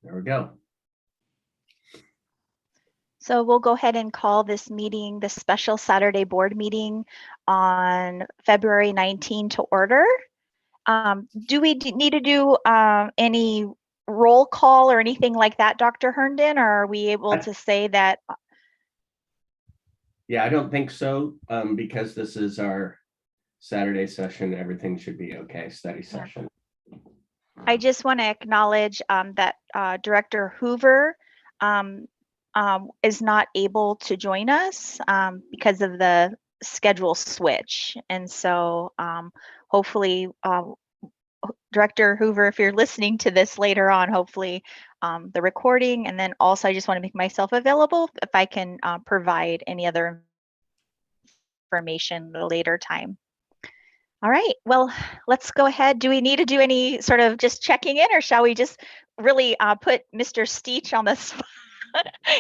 There we go. So we'll go ahead and call this meeting, the special Saturday board meeting on February 19 to order. Do we need to do any roll call or anything like that, Dr. Herndon, or are we able to say that? Yeah, I don't think so, because this is our Saturday session. Everything should be okay, study session. I just want to acknowledge that Director Hoover is not able to join us because of the schedule switch. And so hopefully, Director Hoover, if you're listening to this later on, hopefully the recording, and then also I just want to make myself available if I can provide any other information at a later time. All right, well, let's go ahead. Do we need to do any sort of just checking in, or shall we just really put Mr. Steach on the spot?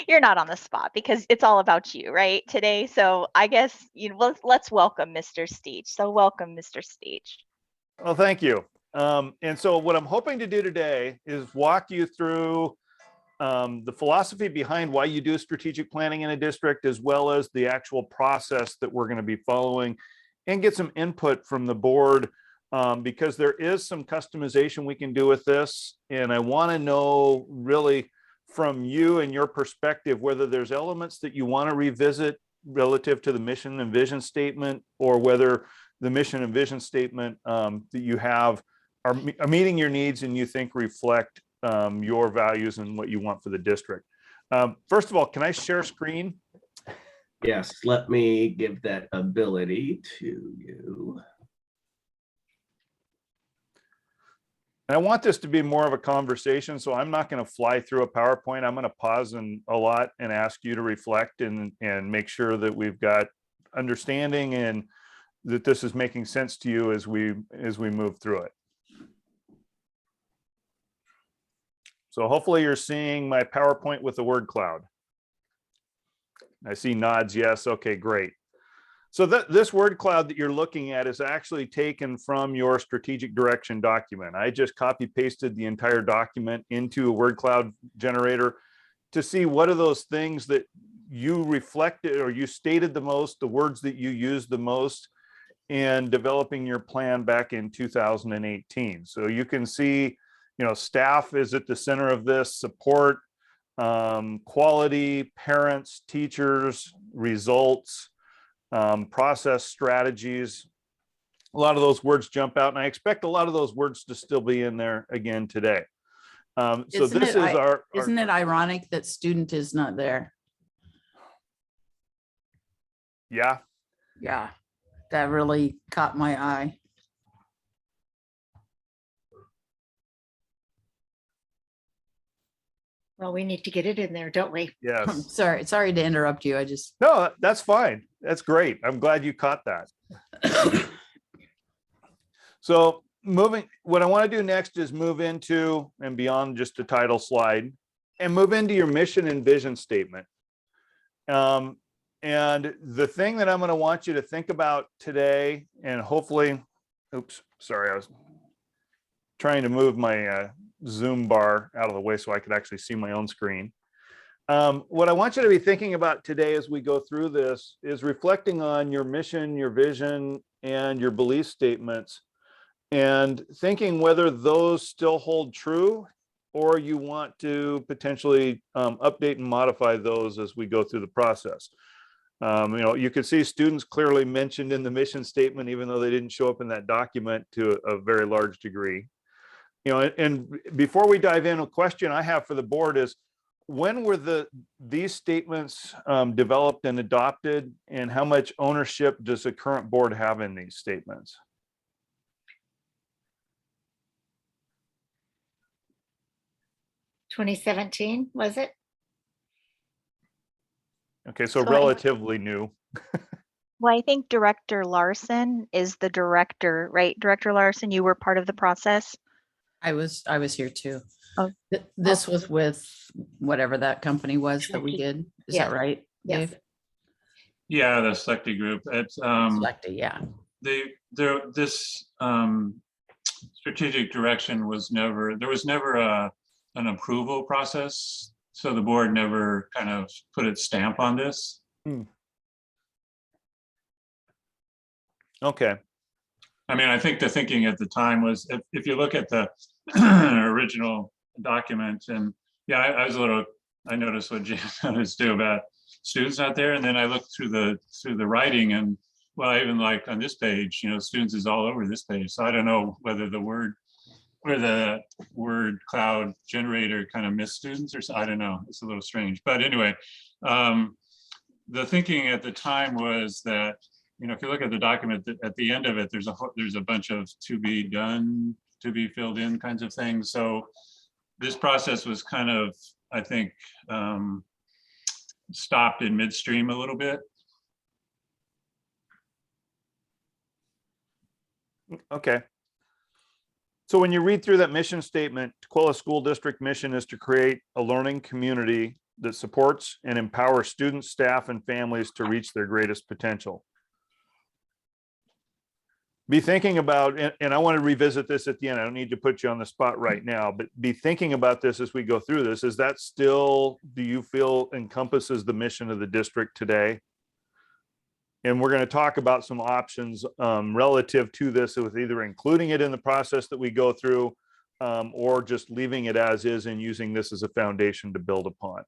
You're not on the spot because it's all about you, right, today. So I guess let's welcome Mr. Steach. So welcome, Mr. Steach. Well, thank you. And so what I'm hoping to do today is walk you through the philosophy behind why you do strategic planning in a district, as well as the actual process that we're going to be following, and get some input from the board, because there is some customization we can do with this. And I want to know really from you and your perspective, whether there's elements that you want to revisit relative to the mission and vision statement, or whether the mission and vision statement that you have are meeting your needs and you think reflect your values and what you want for the district. First of all, can I share screen? Yes, let me give that ability to you. And I want this to be more of a conversation, so I'm not going to fly through a PowerPoint. I'm going to pause a lot and ask you to reflect and make sure that we've got understanding and that this is making sense to you as we move through it. So hopefully you're seeing my PowerPoint with the word cloud. I see nods, yes, okay, great. So this word cloud that you're looking at is actually taken from your strategic direction document. I just copy pasted the entire document into a word cloud generator to see what are those things that you reflected or you stated the most, the words that you used the most in developing your plan back in 2018. So you can see, staff is at the center of this, support, quality, parents, teachers, results, process, strategies. A lot of those words jump out, and I expect a lot of those words to still be in there again today. So this is our. Isn't it ironic that student is not there? Yeah. Yeah, that really caught my eye. Well, we need to get it in there, don't we? Yes. Sorry to interrupt you. No, that's fine. That's great. I'm glad you caught that. So what I want to do next is move into and beyond just a title slide and move into your mission and vision statement. And the thing that I'm going to want you to think about today, and hopefully, oops, sorry, I was trying to move my Zoom bar out of the way so I could actually see my own screen. What I want you to be thinking about today as we go through this is reflecting on your mission, your vision, and your belief statements, and thinking whether those still hold true, or you want to potentially update and modify those as we go through the process. You can see students clearly mentioned in the mission statement, even though they didn't show up in that document to a very large degree. And before we dive in, a question I have for the board is, when were these statements developed and adopted, and how much ownership does the current board have in these statements? (2017) was it? Okay, so relatively new. Well, I think Director Larson is the director, right? Director Larson, you were part of the process. I was here too. Oh. This was with whatever that company was that we did. Is that right, Dave? Yeah, the Selected group. It's Selected, yeah. This strategic direction was never, there was never an approval process. So the board never kind of put its stamp on this. Okay. I mean, I think the thinking at the time was, if you look at the original document, and yeah, I was a little, I noticed what James noticed too about students out there, and then I looked through the writing, and well, even like on this page, you know, students is all over this page. So I don't know whether the word cloud generator kind of missed students, or so, I don't know. It's a little strange, but anyway, the thinking at the time was that, you know, if you look at the document, at the end of it, there's a bunch of to be done, to be filled in kinds of things. So this process was kind of, I think, stopped in midstream a little bit. Okay. So when you read through that mission statement, Tukwila School District mission is to create a learning community that supports and empowers students, staff, and families to reach their greatest potential. Be thinking about, and I want to revisit this at the end. I don't need to put you on the spot right now, but be thinking about this as we go through this. Is that still, do you feel, encompasses the mission of the district today? And we're going to talk about some options relative to this, with either including it in the process that we go through, or just leaving it as is and using this as a foundation to build upon.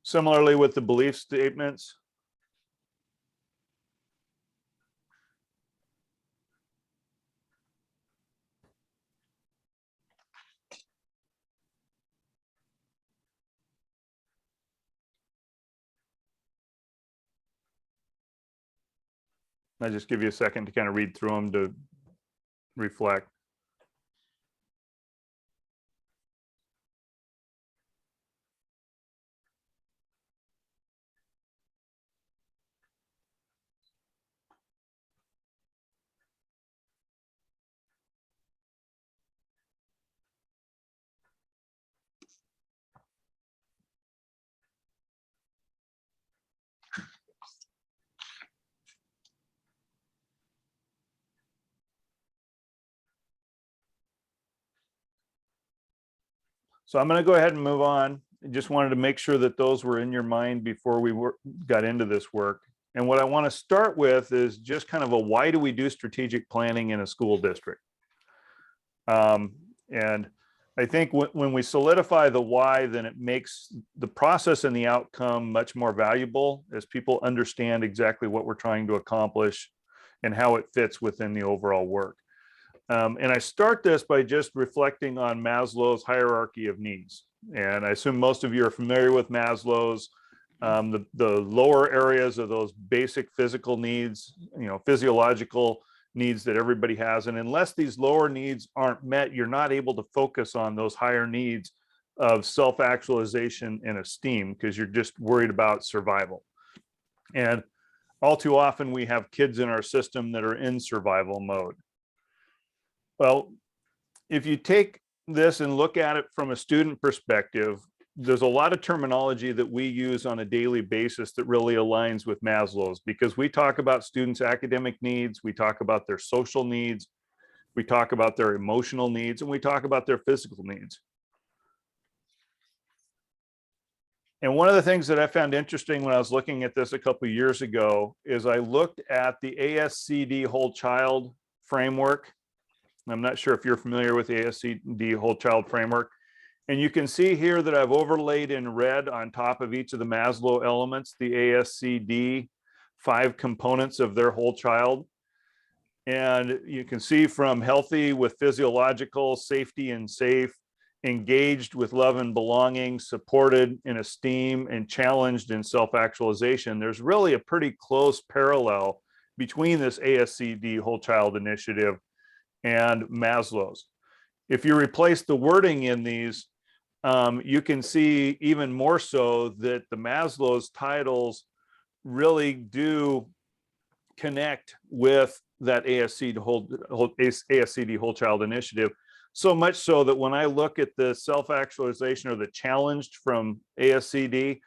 Similarly with the belief statements. I just give you a second to kind of read through them to reflect. So I'm going to go ahead and move on. I just wanted to make sure that those were in your mind before we got into this work. And what I want to start with is just kind of a, why do we do strategic planning in a school district? And I think when we solidify the why, then it makes the process and the outcome much more valuable as people understand exactly what we're trying to accomplish and how it fits within the overall work. And I start this by just reflecting on Maslow's hierarchy of needs. And I assume most of you are familiar with Maslow's. The lower areas of those basic physical needs, you know, physiological needs that everybody has. And unless these lower needs aren't met, you're not able to focus on those higher needs of self-actualization and esteem, because you're just worried about survival. And all too often we have kids in our system that are in survival mode. Well, if you take this and look at it from a student perspective, there's a lot of terminology that we use on a daily basis that really aligns with Maslow's, because we talk about students' academic needs, we talk about their social needs, we talk about their emotional needs, and we talk about their physical needs. And one of the things that I found interesting when I was looking at this a couple of years ago is I looked at the ASCD whole child framework. I'm not sure if you're familiar with the ASCD whole child framework. And you can see here that I've overlaid in red on top of each of the Maslow elements, the ASCD 5 components of their whole child. And you can see from healthy with physiological, safety and safe, engaged with love and belonging, supported in esteem, and challenged in self-actualization. There's really a pretty close parallel between this ASCD whole child initiative and Maslow's. If you replace the wording in these, you can see even more so that the Maslow's titles really do connect with that ASCD whole child initiative. So much so that when I look at the self-actualization or the challenged from ASCD,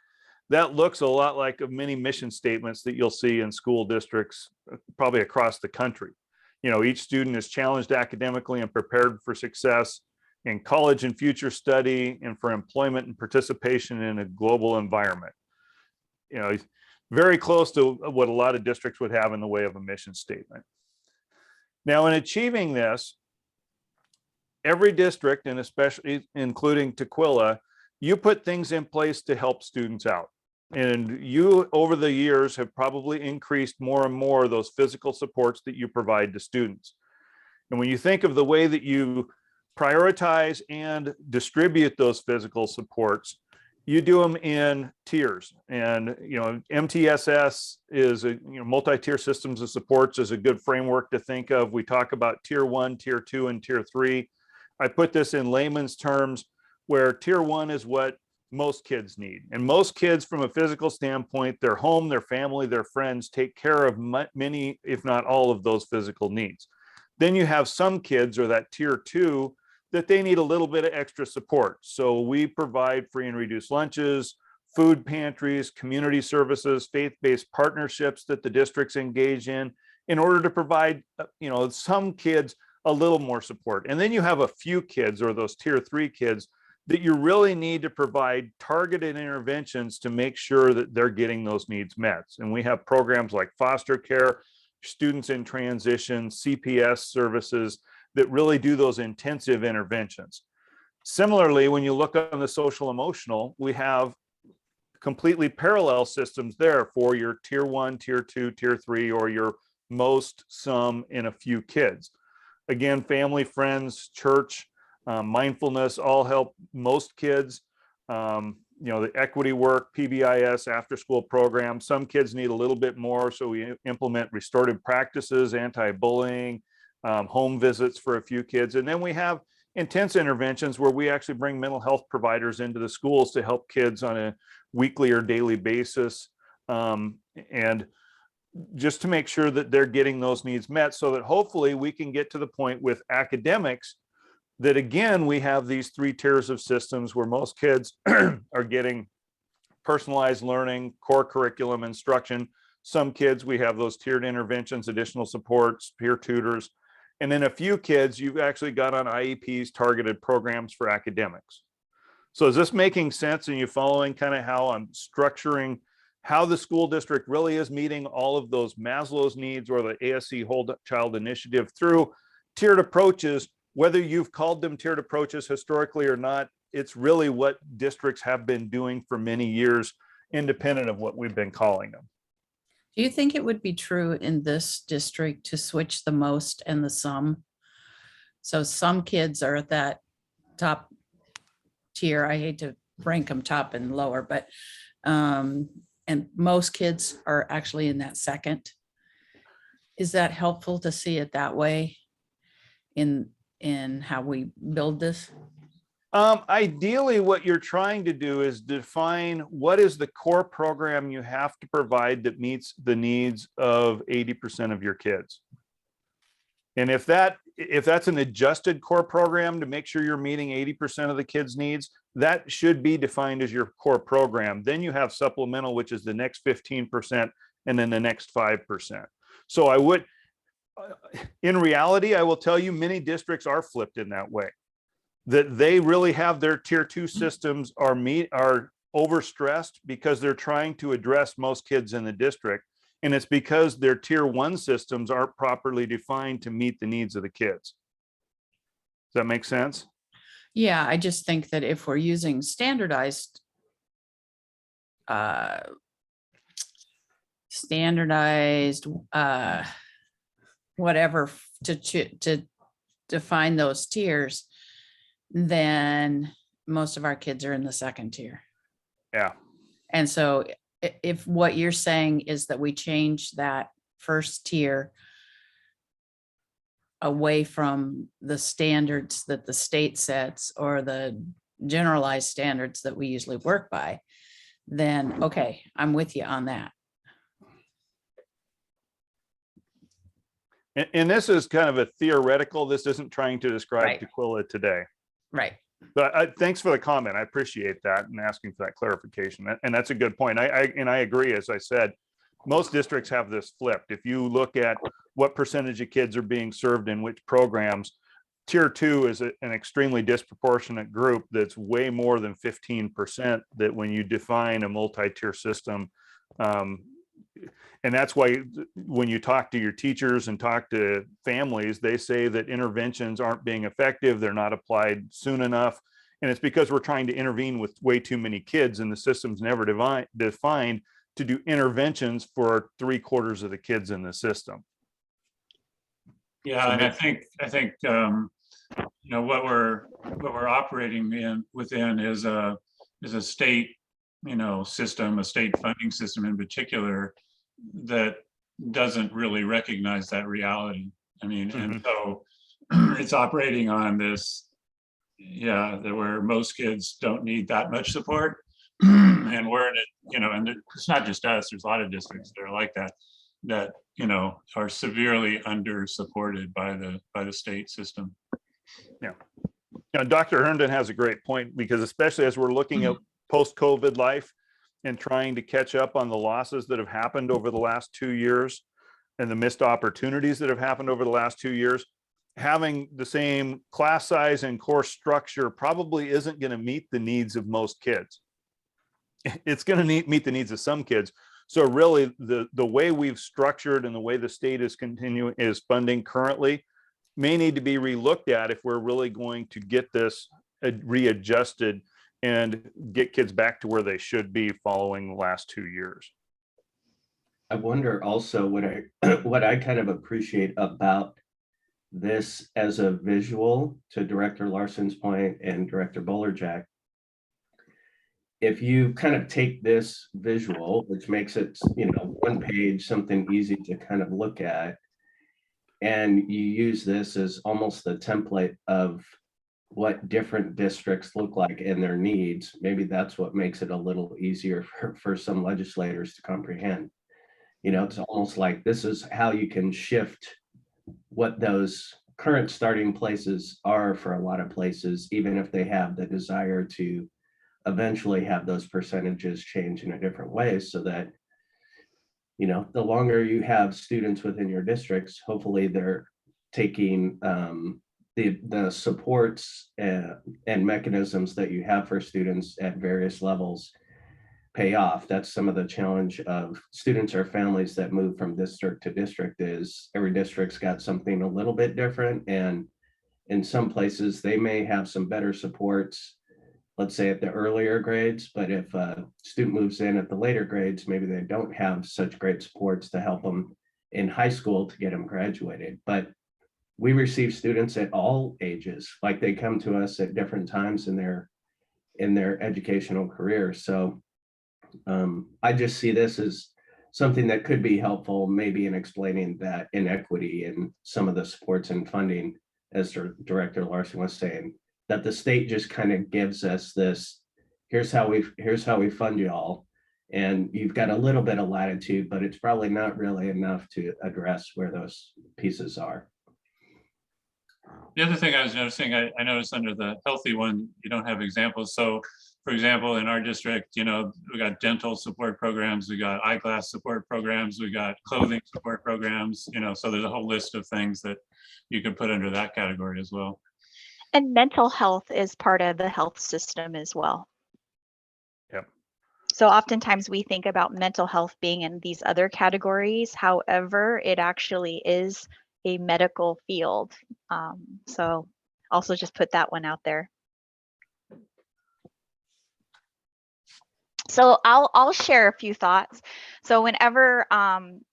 that looks a lot like of many mission statements that you'll see in school districts, probably across the country. You know, each student is challenged academically and prepared for success in college and future study, and for employment and participation in a global environment. You know, very close to what a lot of districts would have in the way of a mission statement. Now, in achieving this, every district, and especially including Tukwila, you put things in place to help students out. And you, over the years, have probably increased more and more those physical supports that you provide to students. And when you think of the way that you prioritize and distribute those physical supports, you do them in tiers. And, you know, MTSS is a, multi-tier systems of supports is a good framework to think of. We talk about tier 1, tier 2, and tier 3. I put this in layman's terms, where tier 1 is what most kids need. And most kids, from a physical standpoint, their home, their family, their friends take care of many, if not all, of those physical needs. Then you have some kids, or that tier 2, that they need a little bit of extra support. So we provide free and reduced lunches, food pantries, community services, faith-based partnerships that the districts engage in order to provide, some kids a little more support. And then you have a few kids, or those tier 3 kids, that you really need to provide targeted interventions to make sure that they're getting those needs met. And we have programs like foster care, students in transition, CPS services, that really do those intensive interventions. Similarly, when you look on the social emotional, we have completely parallel systems there for your tier 1, tier 2, tier 3, or your most, some, and a few kids. Again, family, friends, church, mindfulness all help most kids. The equity work, PBIS, after school programs. Some kids need a little bit more, so we implement restorative practices, anti-bullying, home visits for a few kids. And then we have intense interventions where we actually bring mental health providers into the schools to help kids on a weekly or daily basis, and just to make sure that they're getting those needs met, so that hopefully we can get to the point with academics that, again, we have these 3 tiers of systems where most kids are getting personalized learning, core curriculum instruction. Some kids, we have those tiered interventions, additional supports, peer tutors. And then a few kids, you've actually got on IEPs, targeted programs for academics. So is this making sense? And you following kind of how I'm structuring how the school district really is meeting all of those Maslow's needs, or the ASC Whole Child Initiative, through tiered approaches? Whether you've called them tiered approaches historically or not, it's really what districts have been doing for many years, independent of what we've been calling them. Do you think it would be true in this district to switch the most and the some? So some kids are at that top tier. I hate to rank them top and lower, but and most kids are actually in that second. Is that helpful to see it that way in how we build this? Ideally, what you're trying to do is define what is the core program you have to provide that meets the needs of 80% of your kids. And if that's an adjusted core program to make sure you're meeting 80% of the kids' needs, that should be defined as your core program. Then you have supplemental, which is the next 15%, and then the next 5%. So I would, in reality, I will tell you, many districts are flipped in that way, that they really have their tier 2 systems are overstressed because they're trying to address most kids in the district. And it's because their tier 1 systems aren't properly defined to meet the needs of the kids. Does that make sense? Yeah, I just think that if we're using standardized whatever to define those tiers, then most of our kids are in the second tier. Yeah. And so if what you're saying is that we change that first tier away from the standards that the state sets or the generalized standards that we usually work by, then okay, I'm with you on that. And this is kind of a theoretical, this isn't trying to describe Right. Tukwila today. Right. But thanks for the comment. I appreciate that and asking for that clarification. And that's a good point. I agree. As I said, most districts have this flipped. If you look at what percentage of kids are being served in which programs, tier 2 is an extremely disproportionate group that's way more than 15% that when you define a multi-tier system. And that's why when you talk to your teachers and talk to families, they say that interventions aren't being effective. They're not applied soon enough. And it's because we're trying to intervene with way too many kids and the system's never defined to do interventions for 3/4 of the kids in the system. Yeah, and I think you know what we're operating within is a state, you know, system, a state funding system in particular that doesn't really recognize that reality. I mean, and so it's operating on this, yeah, that where most kids don't need that much support, and we're in it, you know, and it's not just us. There's a lot of districts that are like that, you know, are severely under supported by the state system. Yeah. Now, Dr. Herndon has a great point, because especially as we're looking at post-COVID life and trying to catch up on the losses that have happened over the last 2 years and the missed opportunities that have happened over the last 2 years, having the same class size and course structure probably isn't going to meet the needs of most kids. It's going to meet the needs of some kids. So really the way we've structured and the way the state is funding currently may need to be relooked at if we're really going to get this readjusted and get kids back to where they should be following the last 2 years. I wonder also what I kind of appreciate about this as a visual, to Director Larson's point and Director Bolerjack. If you kind of take this visual, which makes it, you know, one page, something easy to kind of look at, and you use this as almost the template of what different districts look like and their needs, maybe that's what makes it a little easier for some legislators to comprehend. You know, it's almost like this is how you can shift what those current starting places are for a lot of places, even if they have the desire to eventually have those percentages change in a different way, so that, you know, the longer you have students within your districts, hopefully they're taking the supports and mechanisms that you have for students at various levels pay off. That's some of the challenge of students or families that move from district to district, is every district's got something a little bit different. And in some places they may have some better supports, let's say at the earlier grades, but if a student moves in at the later grades, maybe they don't have such great supports to help them in high school to get them graduated. But we receive students at all ages, like they come to us at different times in their educational career. So I just see this as something that could be helpful, maybe in explaining that inequity in some of the supports and funding, as Director Larson was saying, that the state just kind of gives us this, here's how we fund you all, and you've got a little bit of latitude, but it's probably not really enough to address where those pieces are. The other thing I was noticing, I noticed under the healthy one, you don't have examples. So for example, in our district, you know, we got dental support programs, we got eyeglass support programs, we got clothing support programs, you know, so there's a whole list of things that you could put under that category as well. And mental health is part of the health system as well. Yep. So oftentimes we think about mental health being in these other categories. However, it actually is a medical field. So also just put that one out there. So I'll share a few thoughts. So whenever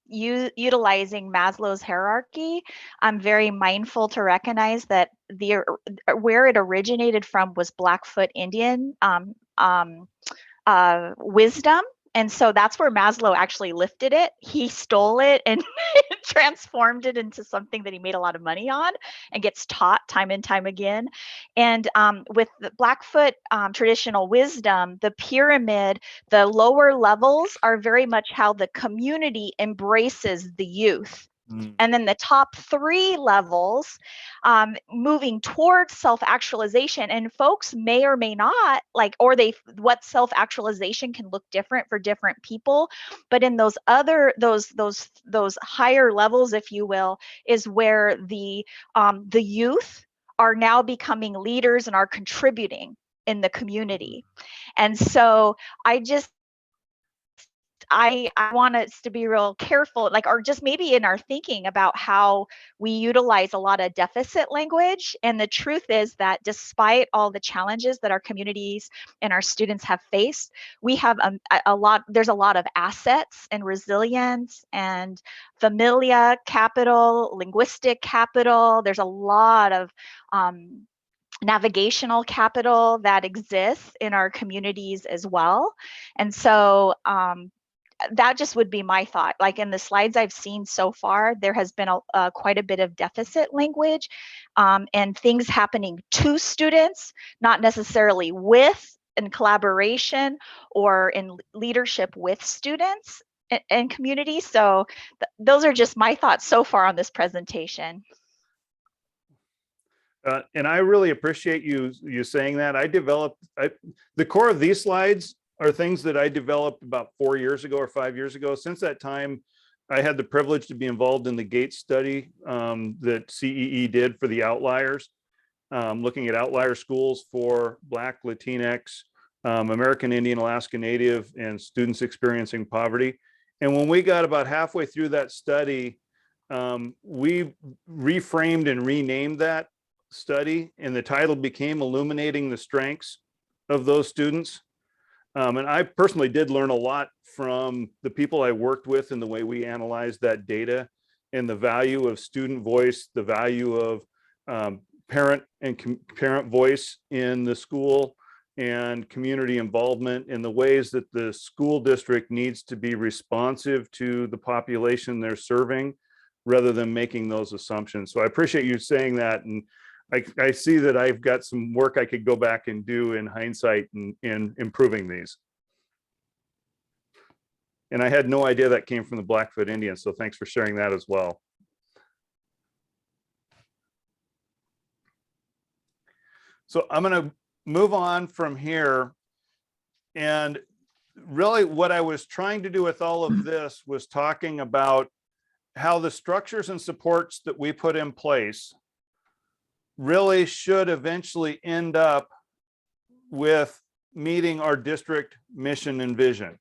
utilizing Maslow's hierarchy, I'm very mindful to recognize that where it originated from was Blackfoot Indian wisdom. And so that's where Maslow actually lifted it. He stole it and transformed it into something that he made a lot of money on and gets taught time and time again. And with the Blackfoot traditional wisdom, the pyramid, the lower levels are very much how the community embraces the youth. Mm. And then the top 3 levels, moving towards self-actualization. And folks may or may not like, or what self-actualization can look different for different people. But in those other, those higher levels, if you will, is where the youth are now becoming leaders and are contributing in the community. And so I want us to be real careful, like, or just maybe in our thinking about how we utilize a lot of deficit language. And the truth is that despite all the challenges that our communities and our students have faced, we have there's a lot of assets and resilience and familia capital, linguistic capital. There's a lot of navigational capital that exists in our communities as well. And so that just would be my thought. Like in the slides I've seen so far, there has been quite a bit of deficit language and things happening to students, not necessarily with, in collaboration or in leadership with students and community. So those are just my thoughts so far on this presentation. And I really appreciate you saying that. The core of these slides are things that I developed about 4 years ago or 5 years ago. Since that time, I had the privilege to be involved in the GATE study that CEE did for the outliers, looking at outlier schools for Black, Latinx, American Indian, Alaska Native, and students experiencing poverty. And when we got about halfway through that study, we reframed and renamed that study, and the title became Illuminating the Strengths of Those Students. And I personally did learn a lot from the people I worked with and the way we analyzed that data and the value of student voice, the value of parent voice in the school and community involvement, in the ways that the school district needs to be responsive to the population they're serving rather than making those assumptions. So I appreciate you saying that. And I see that I've got some work I could go back and do in hindsight in improving these. And I had no idea that came from the Blackfoot Indians, so thanks for sharing that as well. So I'm going to move on from here. And really what I was trying to do with all of this was talking about how the structures and supports that we put in place really should eventually end up with meeting our district mission and vision.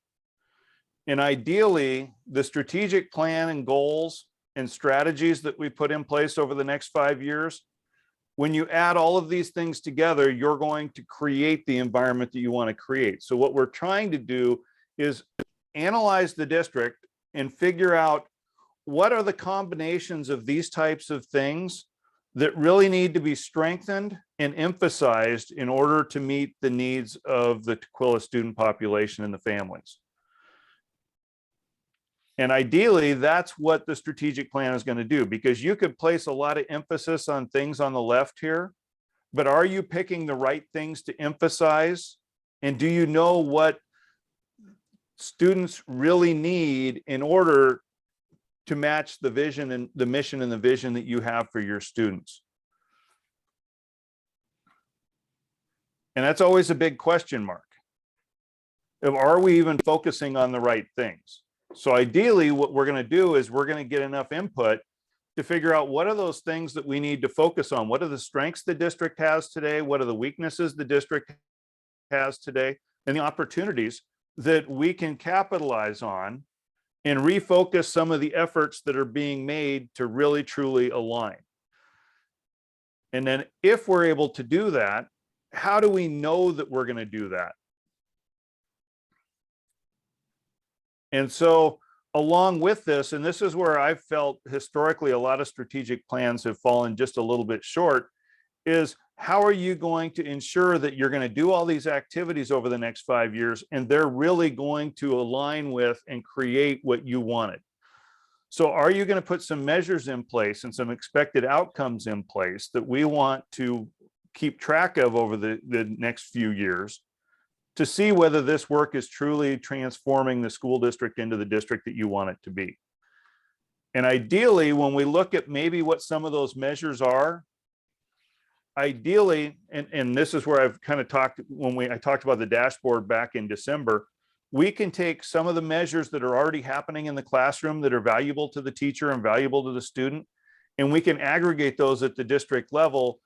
And ideally, the strategic plan and goals and strategies that we put in place over the next 5 years, when you add all of these things together, you're going to create the environment that you want to create. So what we're trying to do is analyze the district and figure out what are the combinations of these types of things that really need to be strengthened and emphasized in order to meet the needs of the Tukwila student population and the families. And ideally, that's what the strategic plan is going to do, because you could place a lot of emphasis on things on the left here, but are you picking the right things to emphasize? And do you know what students really need in order to match the vision and the mission and the vision that you have for your students? And that's always a big question mark. Are we even focusing on the right things? So ideally, what we're going to do is we're going to get enough input to figure out what are those things that we need to focus on. What are the strengths the district has today? What are the weaknesses the district has today? And the opportunities that we can capitalize on and refocus some of the efforts that are being made to really truly align. And then if we're able to do that, how do we know that we're going to do that? And so along with this, and this is where I've felt historically a lot of strategic plans have fallen just a little bit short, is how are you going to ensure that you're going to do all these activities over the next 5 years and they're really going to align with and create what you wanted? So are you going to put some measures in place and some expected outcomes in place that we want to keep track of over the next few years to see whether this work is truly transforming the school district into the district that you want it to be? And ideally, when we look at maybe what some of those measures are, ideally, and this is where I've kind of talked when I talked about the dashboard back in December, we can take some of the measures that are already happening in the classroom that are valuable to the teacher and valuable to the student, and we can aggregate those at the district level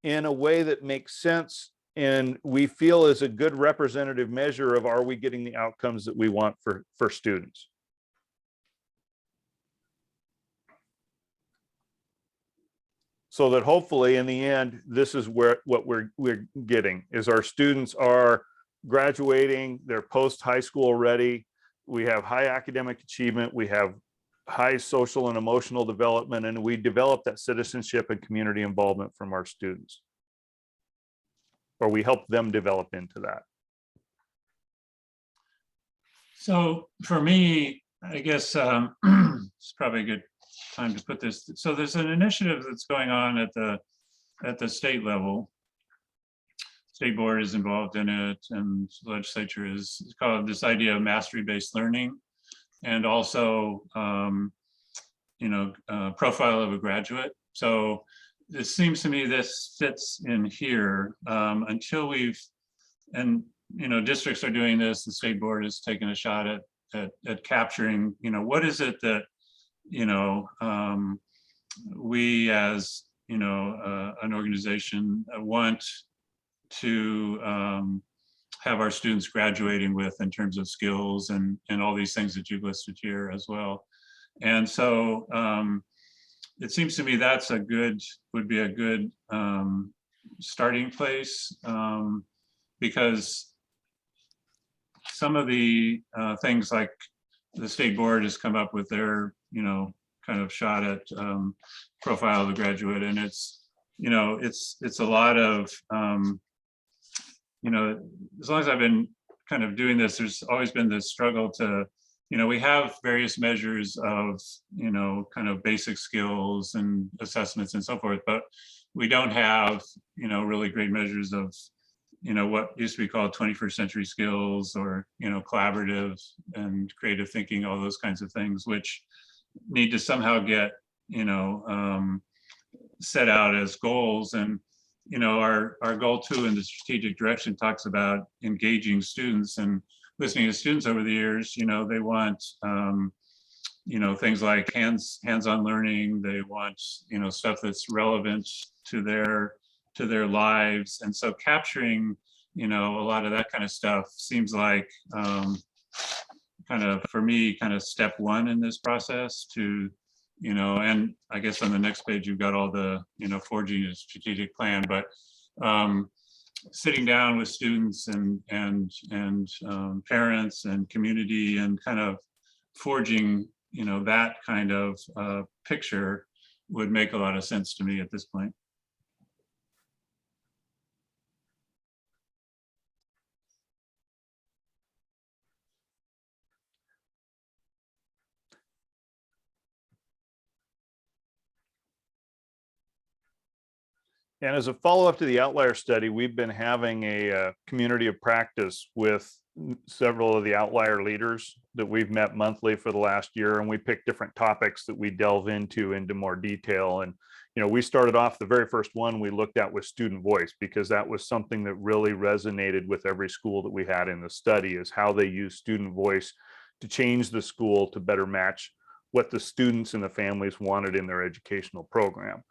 in a way that makes sense and we feel is a good representative measure of, are we getting the outcomes that we want for students? So that hopefully in the end, this is what we're getting is our students are graduating, they're post high school ready. We have high academic achievement, we have high social and emotional development, and we develop that citizenship and community involvement from our students. Or we help them develop into that. So for me, I guess it's probably a good time to put this. So there's an initiative that's going on at the state level. State board is involved in it, and legislature is called this idea of mastery-based learning, and also profile of a graduate. So it seems to me this fits in here until we've, and districts are doing this. The state board is taking a shot at capturing, what is it that we as an organization want to have our students graduating with in terms of skills and all these things that you've listed here as well. And so it seems to me that's would be a good starting place, because some of the things like the state board has come up with their kind of shot at profile of the graduate, and it's a lot of as long as I've been kind of doing this, there's always been this struggle to we have various measures of kind of basic skills and assessments and so forth, but we don't have really great measures of what used to be called 21st century skills, or collaborative and creative thinking, all those kinds of things, which need to somehow get set out as goals. And our goal 2 in the strategic direction talks about engaging students, and listening to students over the years. They want things like hands-on learning. They want stuff that's relevant to their lives. And so capturing a lot of that kind of stuff seems like kind of, for me, kind of step 1 in this process to and I guess on the next page you've got all the forging a strategic plan, but sitting down with students and parents and community and kind of forging that kind of picture would make a lot of sense to me at this point. And as a follow-up to the outlier study, we've been having a community of practice with several of the outlier leaders that we've met monthly for the last year, and we pick different topics that we delve into more detail. And we started off, the very first one we looked at was student voice, because that was something that really resonated with every school that we had in the study, is how they use student voice to change the school to better match what the students and the families wanted in their educational program.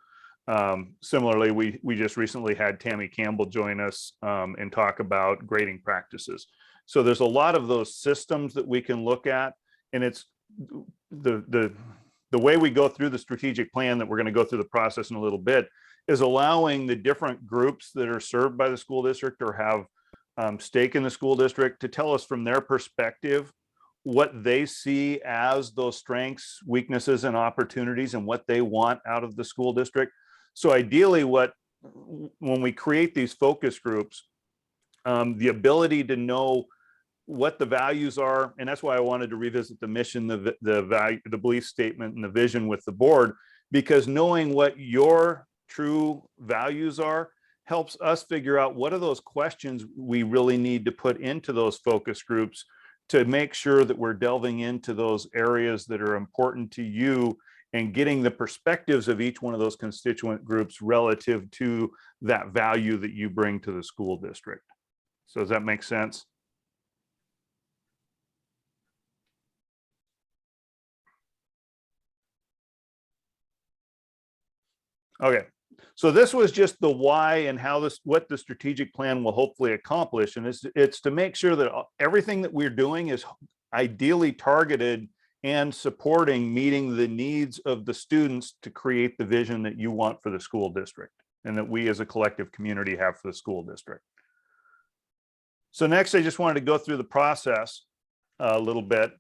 Similarly, we just recently had Tammy Campbell join us and talk about grading practices. So there's a lot of those systems that we can look at, and it's the way we go through the strategic plan that we're going to go through the process in a little bit is allowing the different groups that are served by the school district or have stake in the school district to tell us from their perspective what they see as those strengths, weaknesses, and opportunities, and what they want out of the school district. So ideally, when we create these focus groups, the ability to know what the values are, and that's why I wanted to revisit the mission, the value, the belief statement, and the vision with the board, because knowing what your true values are helps us figure out what are those questions we really need to put into those focus groups to make sure that we're delving into those areas that are important to you and getting the perspectives of each one of those constituent groups relative to that value that you bring to the school district. So does that make sense? Okay, so this was just the why and how this, what the strategic plan will hopefully accomplish. And it's to make sure that everything that we're doing is ideally targeted and supporting meeting the needs of the students to create the vision that you want for the school district and that we as a collective community have for the school district. So next, I just wanted to go through the process a little bit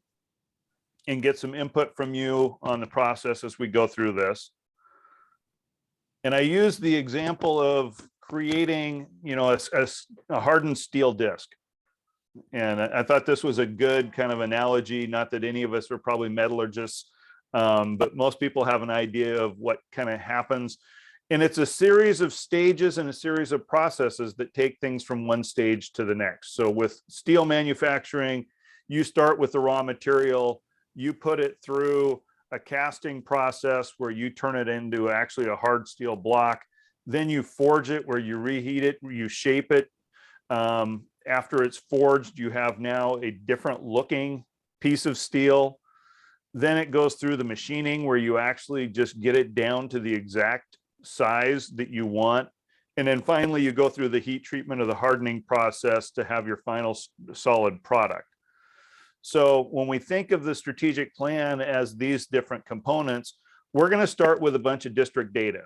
and get some input from you on the process as we go through this. And I used the example of creating, you know, a hardened steel disc. And I thought this was a good kind of analogy, not that any of us are probably metallurgists, but most people have an idea of what kind of happens. And it's a series of stages and a series of processes that take things from one stage to the next. So with steel manufacturing, you start with the raw material, you put it through a casting process where you turn it into actually a hard steel block. Then you forge it, where you reheat it, you shape it. After it's forged, you have now a different looking piece of steel. Then it goes through the machining where you actually just get it down to the exact size that you want. And then finally, you go through the heat treatment of the hardening process to have your final solid product. So when we think of the strategic plan as these different components, we're going to start with a bunch of district data.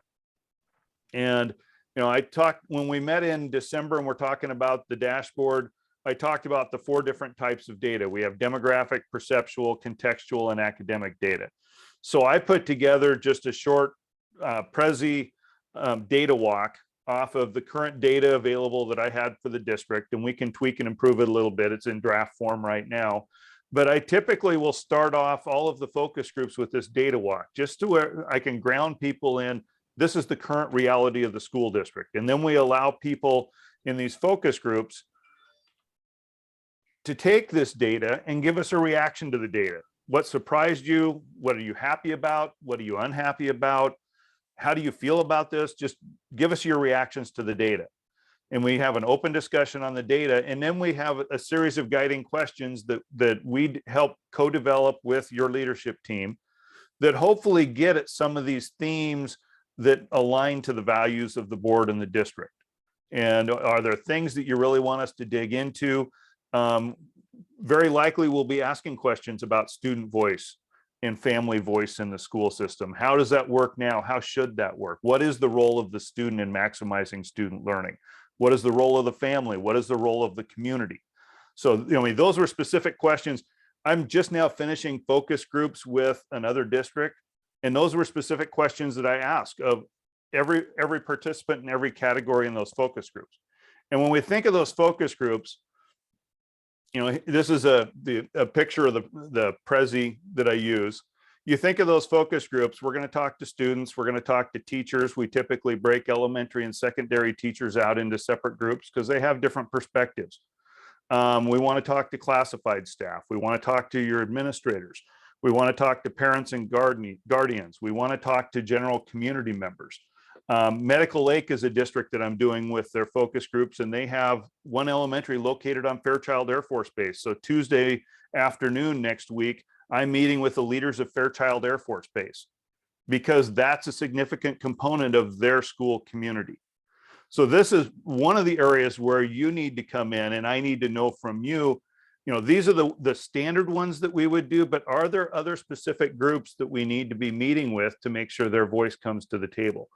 And, you know, I talked when we met in December and we're talking about the dashboard, I talked about the 4 different types of data. We have demographic, perceptual, contextual, and academic data. So I put together just a short Prezi data walk off of the current data available that I had for the district, and we can tweak and improve it a little bit. It's in draft form right now. But I typically will start off all of the focus groups with this data walk, just to where I can ground people in, this is the current reality of the school district. And then we allow people in these focus groups to take this data and give us a reaction to the data. What surprised you? What are you happy about? What are you unhappy about? How do you feel about this? Just give us your reactions to the data. And we have an open discussion on the data. And then we have a series of guiding questions that we help co-develop with your leadership team that hopefully get at some of these themes that align to the values of the board and the district. And are there things that you really want us to dig into? Very likely we'll be asking questions about student voice and family voice in the school system. How does that work now? How should that work? What is the role of the student in maximizing student learning? What is the role of the family? What is the role of the community? So, you know, I mean, those were specific questions. I'm just now finishing focus groups with another district, and those were specific questions that I ask of every participant in every category in those focus groups. And when we think of those focus groups, you know, this is a picture of the Prezi that I use. You think of those focus groups, we're going to talk to students, we're going to talk to teachers. We typically break elementary and secondary teachers out into separate groups because they have different perspectives. We want to talk to classified staff. We want to talk to your administrators. We want to talk to parents and guardians. We want to talk to general community members. Medical Lake is a district that I'm doing with their focus groups, and they have one elementary located on Fairchild Air Force Base. So Tuesday afternoon next week, I'm meeting with the leaders of Fairchild Air Force Base because that's a significant component of their school community. So this is one of the areas where you need to come in, and I need to know from you, you know, these are the standard ones that we would do, but are there other specific groups that we need to be meeting with to make sure their voice comes to the table?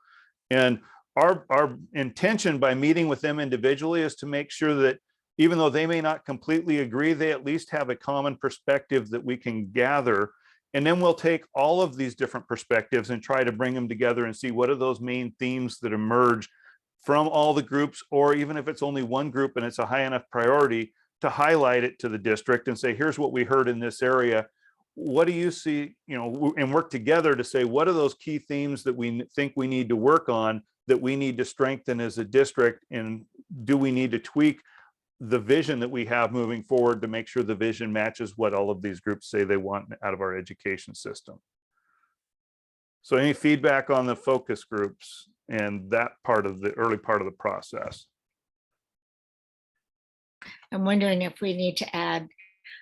And our intention by meeting with them individually is to make sure that even though they may not completely agree, they at least have a common perspective that we can gather. And then we'll take all of these different perspectives and try to bring them together and see what are those main themes that emerge from all the groups, or even if it's only one group and it's a high enough priority, to highlight it to the district and say, here's what we heard in this area. What do you see, you know, and work together to say, what are those key themes that we think we need to work on, that we need to strengthen as a district, and do we need to tweak the vision that we have moving forward to make sure the vision matches what all of these groups say they want out of our education system. So any feedback on the focus groups and that part of the early part of the process? I'm wondering if we need to add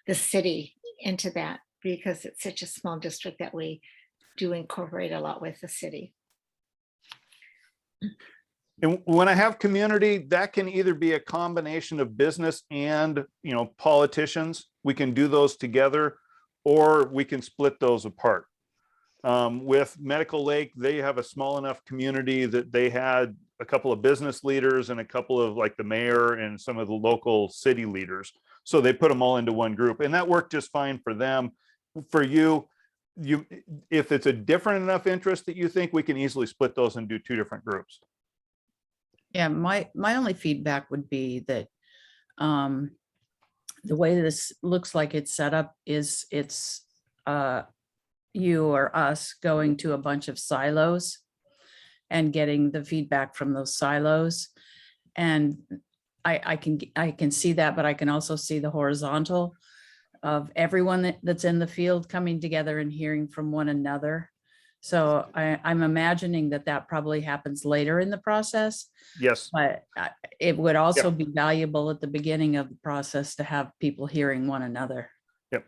the city into that because it's such a small district that we do incorporate a lot with the city. And when I have community, that can either be a combination of business and, politicians. We can do those together, or we can split those apart. With Medical Lake, they have a small enough community that they had a couple of business leaders and a couple of like the mayor and some of the local city leaders. So they put them all into one group, and that worked just fine for them. For you, if it's a different enough interest that you think, we can easily split those and do two different groups. Yeah, my only feedback would be that the way this looks like it's set up is it's you or us going to a bunch of silos and getting the feedback from those silos. And I can see that, but I can also see the horizontal of everyone that's in the field coming together and hearing from one another. So I'm imagining that probably happens later in the process, Yes. but it would also be valuable at the beginning of the process to have people hearing one another. Yep.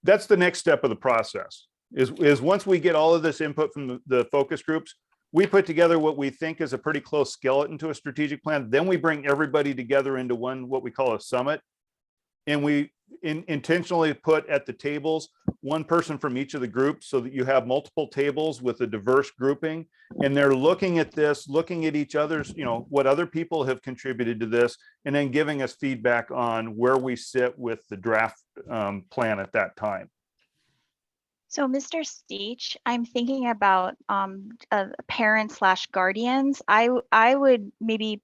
That's the next step of the process is once we get all of this input from the focus groups, we put together what we think is a pretty close skeleton to a strategic plan. Then we bring everybody together into one, what we call a summit. And we intentionally put at the tables one person from each of the groups so that you have multiple tables with a diverse grouping, and they're looking at this, looking at each other's, what other people have contributed to this, and then giving us feedback on where we sit with the draft plan at that time. So Mr. Steach, I'm thinking about parents / guardians. I would maybe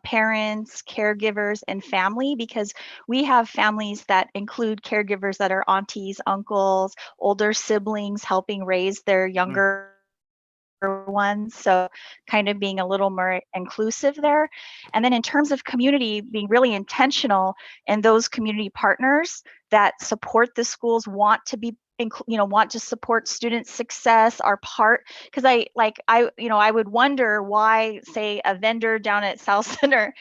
parents, caregivers, and family, because we have families that include caregivers that are aunties, uncles, older siblings helping raise their younger ones. So kind of being a little more inclusive there. And then in terms of community, being really intentional, and those community partners that support the schools want to be want to support student success are part, because I would wonder why, say, a vendor down at South Center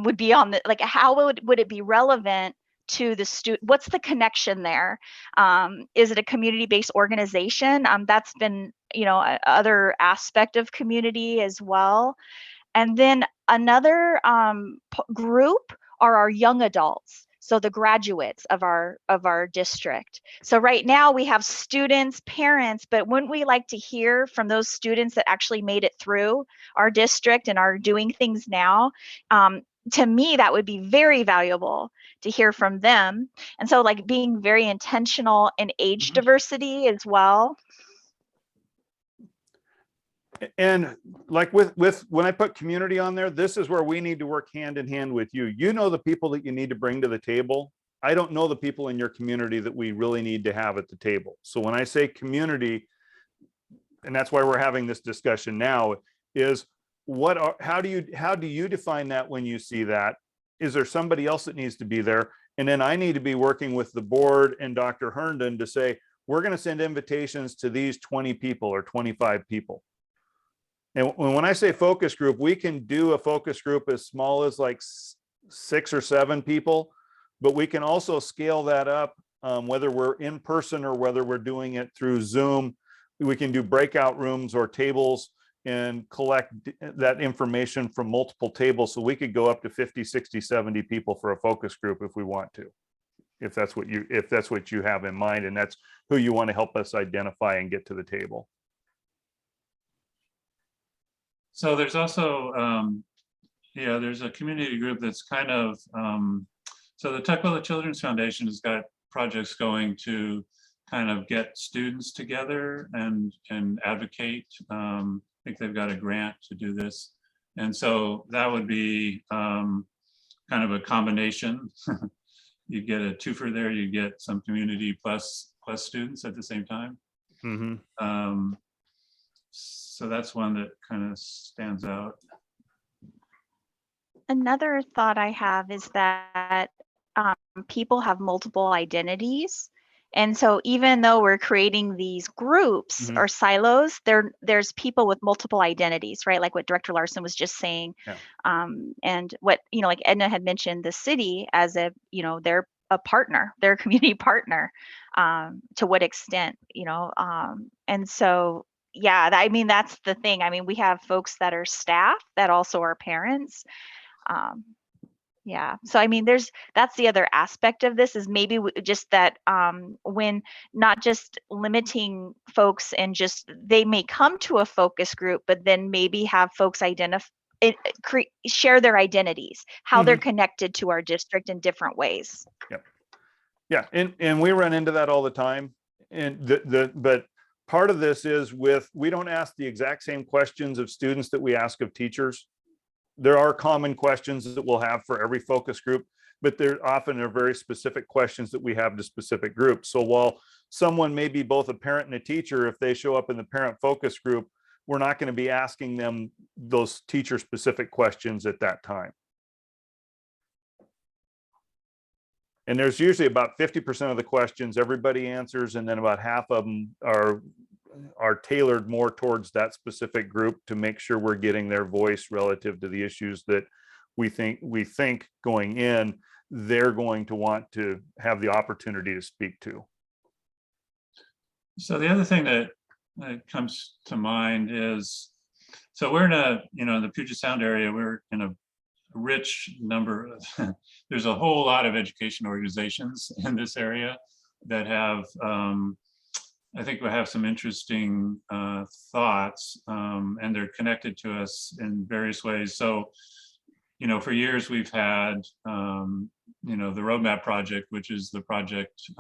would be on the, like, how would it be relevant to the student? What's the connection there? Is it a community-based organization? That's been, other aspect of community as well. And then another group are our young adults. So the graduates of our district. So right now we have students, parents, but wouldn't we like to hear from those students that actually made it through our district and are doing things now? To me, that would be very valuable to hear from them. And so, like, being very intentional in age diversity as well. And like with when I put community on there, this is where we need to work hand in hand with you. You know the people that you need to bring to the table. I don't know the people in your community that we really need to have at the table. So when I say community, and that's why we're having this discussion now, is how do you define that when you see that? Is there somebody else that needs to be there? And then I need to be working with the board and Dr. Herndon to say, we're going to send invitations to these 20 people or 25 people. And when I say focus group, we can do a focus group as small as like 6 or 7 people, but we can also scale that up, whether we're in person or whether we're doing it through Zoom. We can do breakout rooms or tables and collect that information from multiple tables. So we could go up to 50, 60, 70 people for a focus group if we want to, if that's what you have in mind, and that's who you want to help us identify and get to the table. So there's also, there's a community group that's kind of, so the Tukwila Children's Foundation has got projects going to kind of get students together and advocate. I think they've got a grant to do this. And so that would be kind of a combination. You get a twofer there, you get some community plus students at the same time. Mm-hmm. So that's one that kind of stands out. Another thought I have is that people have multiple identities. And so even though we're creating these groups Mhm. or silos, there's people with multiple identities, right? Like what Director Larson was just saying. Yeah. And what, like Edna had mentioned, the city as a, they're a partner, they're a community partner. To what extent, and so, yeah, I mean, that's the thing. I mean, we have folks that are staff that also are parents. Yeah. So, I mean, that's the other aspect of this is maybe just that when not just limiting folks and just they may come to a focus group, but then maybe have folks share their identities, how they're connected to our district in different ways. Yeah, and we run into that all the time. And but part of this is we don't ask the exact same questions of students that we ask of teachers. There are common questions that we'll have for every focus group, but there often are very specific questions that we have to specific groups. So while someone may be both a parent and a teacher, if they show up in the parent focus group, we're not going to be asking them those teacher specific questions at that time. And there's usually about 50% of the questions everybody answers, and then about half of them are tailored more towards that specific group to make sure we're getting their voice relative to the issues that we think going in, they're going to want to have the opportunity to speak to. So the other thing that comes to mind is, so we're in the Puget Sound area, we're in a rich number of, there's a whole lot of education organizations in this area that have, I think we have some interesting thoughts, and they're connected to us in various ways. So, for years we've had, the Roadmap Project, which is the project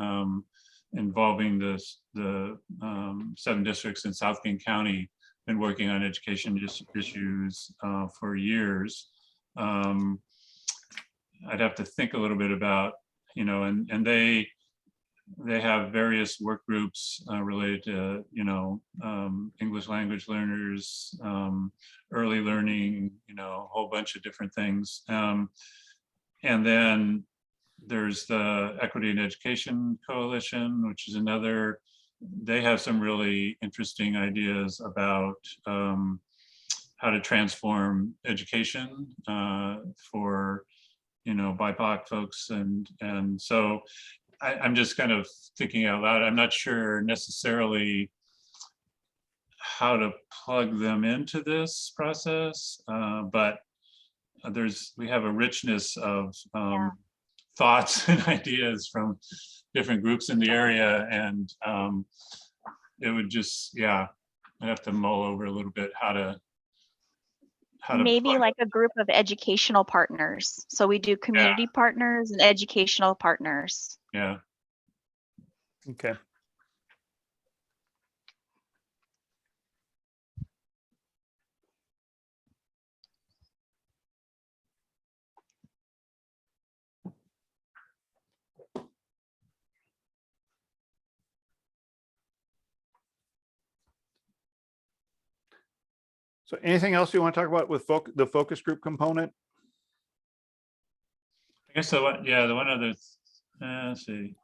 involving the 7 districts in South King County, been working on education issues for years. I'd have to think a little bit about, and they have various work groups related to, English language learners, early learning, a whole bunch of different things. And then there's the Equity in Education Coalition, which is another, they have some really interesting ideas about how to transform education for, BIPOC folks. And so I'm just kind of thinking out loud. I'm not sure necessarily how to plug them into this process, but we have a richness of thoughts and ideas from different groups in the area, and it would just, I'd have to mull over a little bit how to Maybe like a group of educational partners. So we do community partners and educational partners. Yeah. Okay. So anything else you want to talk about with the focus group component? I guess the one other, let's see.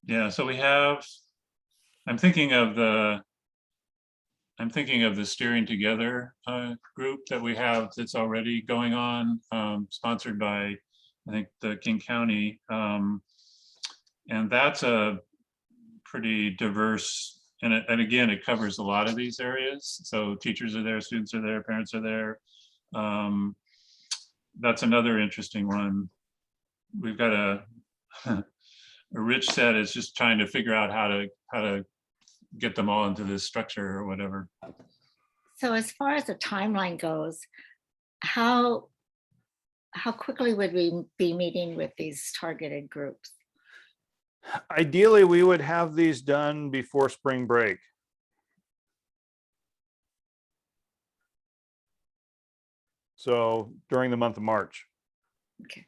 Yeah, so we have, I'm thinking of the Steering Together group that we have that's already going on, sponsored by, I think, the King County. And that's a pretty diverse, and again, it covers a lot of these areas. So teachers are there, students are there, parents are there. That's another interesting one. We've got a rich set. It's just trying to figure out how to get them all into this structure or whatever. So as far as the timeline goes, how quickly would we be meeting with these targeted groups? Ideally, we would have these done before spring break. So during the month of March. Okay.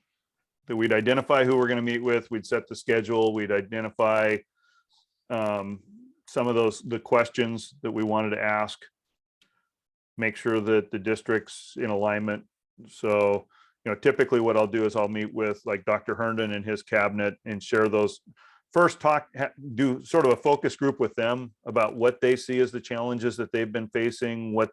That we'd identify who we're going to meet with, we'd set the schedule, we'd identify some of the questions that we wanted to ask, make sure that the district's in alignment. So, typically what I'll do is I'll meet with like Dr. Herndon and his cabinet and share those first do sort of a focus group with them about what they see as the challenges that they've been facing, what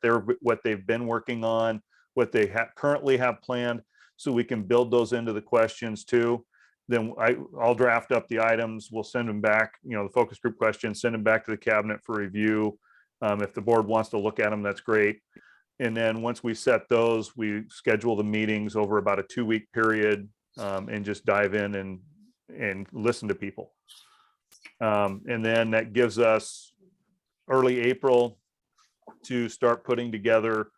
they've been working on, what they currently have planned, so we can build those into the questions too. Then I'll draft up the items. We'll send them back, the focus group questions, send them back to the cabinet for review. If the board wants to look at them, that's great. And then once we set those, we schedule the meetings over about a 2-week period, and just dive in and listen to people. And then that gives us early April to start putting together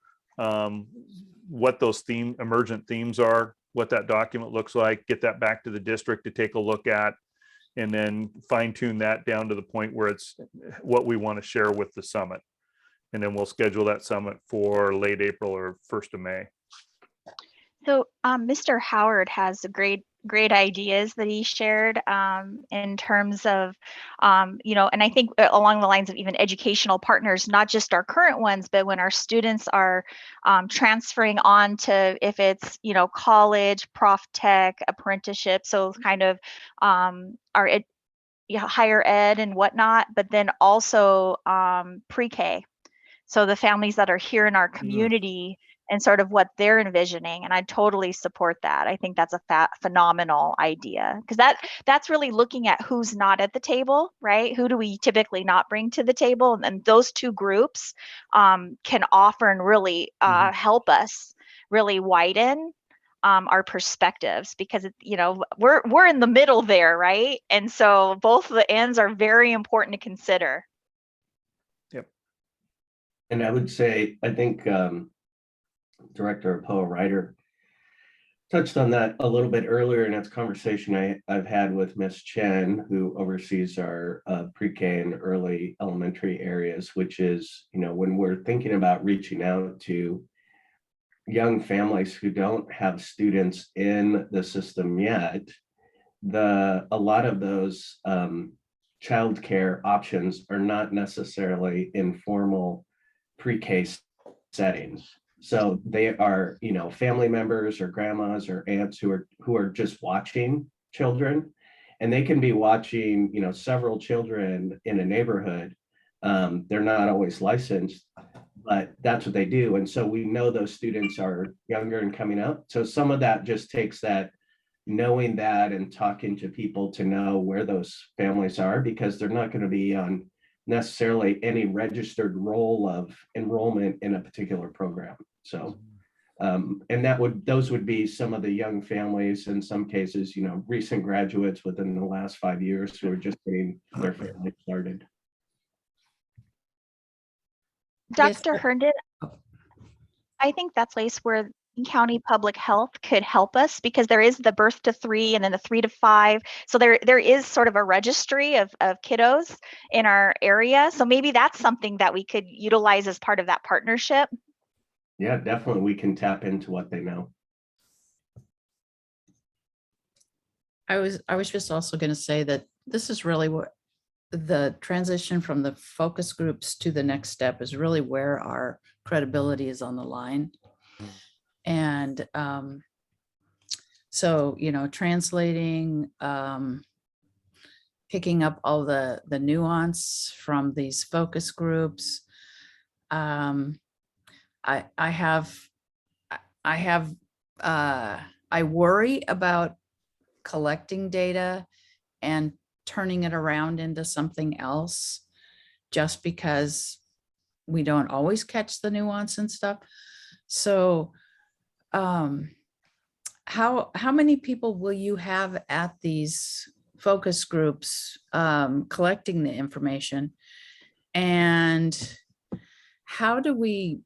what those emergent themes are, what that document looks like, get that back to the district to take a look at, and then fine tune that down to the point where it's what we want to share with the summit. And then we'll schedule that summit for late April or 1st of May. So Mr. Howard has great ideas that he shared in terms of, and I think along the lines of even educational partners, not just our current ones, but when our students are transferring on to, if it's, college, prof tech, apprenticeship, so kind of our higher ed and whatnot, but then also pre-K. So the families that are here in our community and sort of what they're envisioning. And I totally support that. I think that's a phenomenal idea, because that's really looking at who's not at the table, right? Who do we typically not bring to the table? And those two groups can offer and really help us really widen our perspectives, because we're in the middle there, right? And so both the ends are very important to consider. And I would say, I think Director Poe Ryder touched on that a little bit earlier in its conversation I've had with Ms. Chen, who oversees our pre-K and early elementary areas, which is, when we're thinking about reaching out to young families who don't have students in the system yet, a lot of those childcare options are not necessarily in formal pre-K settings. So they are, family members or grandmas or aunts who are just watching children, and they can be watching, several children in a neighborhood. They're not always licensed, but that's what they do. And so we know those students are younger and coming up. So some of that just takes that, knowing that and talking to people to know where those families are, because they're not going to be on necessarily any registered role of enrollment in a particular program. So, and those would be some of the young families, in some cases, recent graduates within the last 5 years who are just getting their family started. Dr. Herndon, I think that's a place where county public health could help us, because there is the birth to 3 and then the 3 to 5. So there is sort of a registry of kiddos in our area. So maybe that's something that we could utilize as part of that partnership. Yeah, definitely. We can tap into what they know. I was just also going to say that this is really what the transition from the focus groups to the next step is really where our credibility is on the line. And so, translating, picking up all the nuance from these focus groups. I worry about collecting data and turning it around into something else, just because we don't always catch the nuance and stuff. So how many people will you have at these focus groups collecting the information? And how do we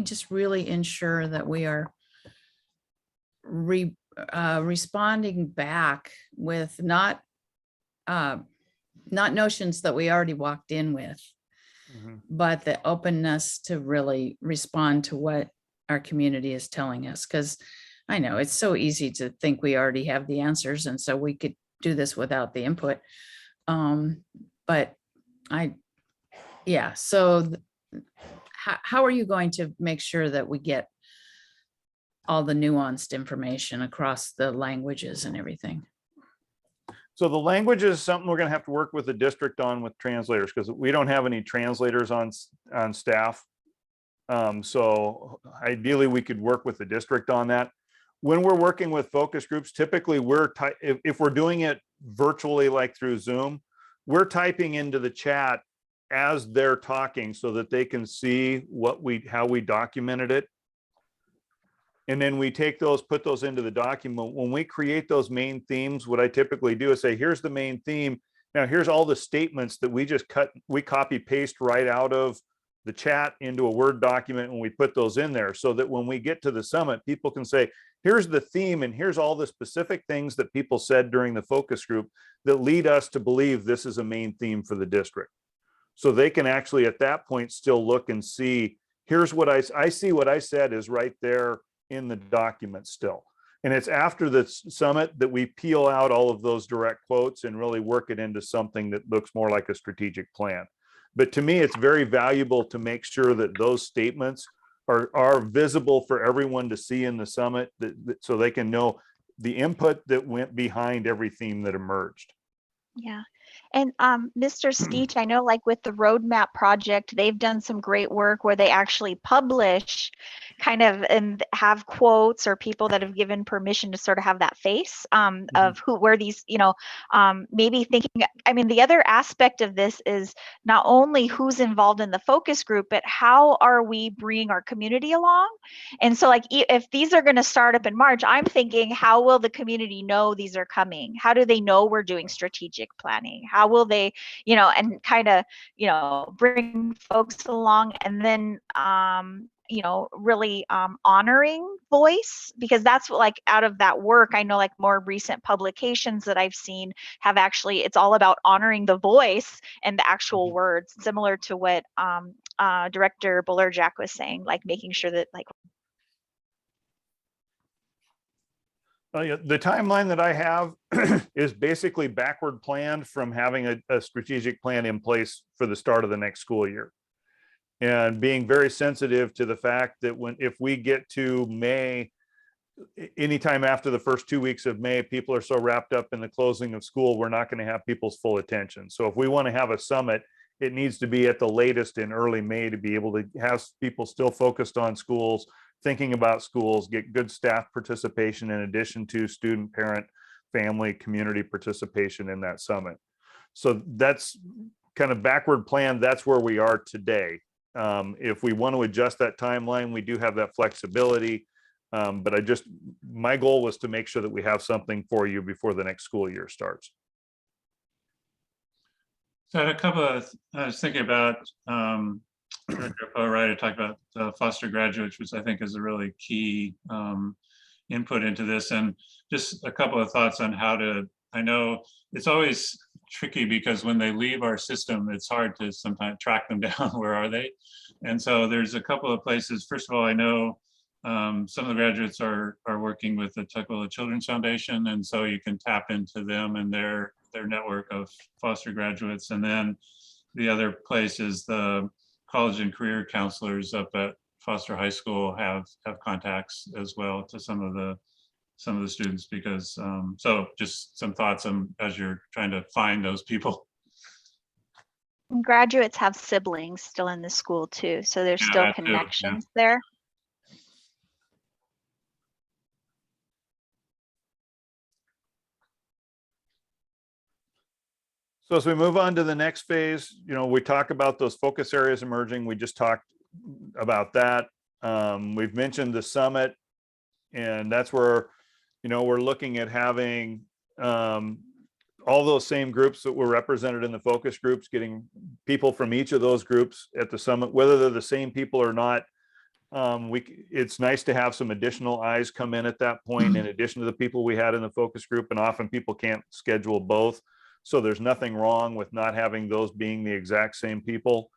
just really ensure that we are responding back with not notions that we already walked in with, but the openness to really respond to what our community is telling us? Because I know it's so easy to think we already have the answers, and so we could do this without the input. But so how are you going to make sure that we get all the nuanced information across the languages and everything? So the language is something we're going to have to work with the district on with translators, because we don't have any translators on staff. So ideally we could work with the district on that. When we're working with focus groups, typically if we're doing it virtually, like through Zoom, we're typing into the chat as they're talking so that they can see how we documented it. And then we take those, put those into the document. When we create those main themes, what I typically do is say, here's the main theme. Now here's all the statements that we copy paste right out of the chat into a Word document, and we put those in there so that when we get to the summit, people can say, here's the theme and here's all the specific things that people said during the focus group that lead us to believe this is a main theme for the district. So they can actually at that point still look and see, here's what I see what I said is right there in the document still. And it's after the summit that we peel out all of those direct quotes and really work it into something that looks more like a strategic plan. But to me, it's very valuable to make sure that those statements are visible for everyone to see in the summit, so they can know the input that went behind every theme that emerged. Yeah. And Mr. Steach, I know like with the roadmap project, they've done some great work where they actually publish kind of and have quotes or people that have given permission to sort of have that face of where these, maybe thinking, I mean, the other aspect of this is not only who's involved in the focus group, but how are we bringing our community along? And so like, if these are going to start up in March, I'm thinking, how will the community know these are coming? How do they know we're doing strategic planning? How will they, and kind of, bring folks along, and then, really honoring voice, because that's what, like, out of that work, I know like more recent publications that I've seen have actually, it's all about honoring the voice and the actual words, similar to what Director Buller-Jack was saying, like making sure that like. The timeline that I have is basically backward planned from having a strategic plan in place for the start of the next school year. And being very sensitive to the fact that if we get to May, anytime after the first 2 weeks of May, people are so wrapped up in the closing of school, we're not going to have people's full attention. So if we want to have a summit, it needs to be at the latest in early May to be able to have people still focused on schools, thinking about schools, get good staff participation in addition to student, parent, family, community participation in that summit. So that's kind of backward plan. That's where we are today. If we want to adjust that timeline, we do have that flexibility. But my goal was to make sure that we have something for you before the next school year starts. So I had a couple of, I was thinking about, Director Poe, I talked about foster graduates, which I think is a really key input into this, and just a couple of thoughts on how to, I know it's always tricky because when they leave our system, it's hard to sometimes track them down. Where are they? And so there's a couple of places. First of all, I know some of the graduates are working with the Untitled Children's Foundation, and so you can tap into them and their network of foster graduates. And then the other place is the college and career counselors up at Foster High School have contacts as well to some of the students, because so just some thoughts on as you're trying to find those people. Graduates have siblings still in the school too, so there's still connections there. So as we move on to the next phase, we talk about those focus areas emerging. We just talked about that. We've mentioned the summit, and that's where, we're looking at having all those same groups that were represented in the focus groups, getting people from each of those groups at the summit, whether they're the same people or not. It's nice to have some additional eyes come in at that point, in addition to the people we had in the focus group, and often people can't schedule both. So there's nothing wrong with not having those being the exact same people.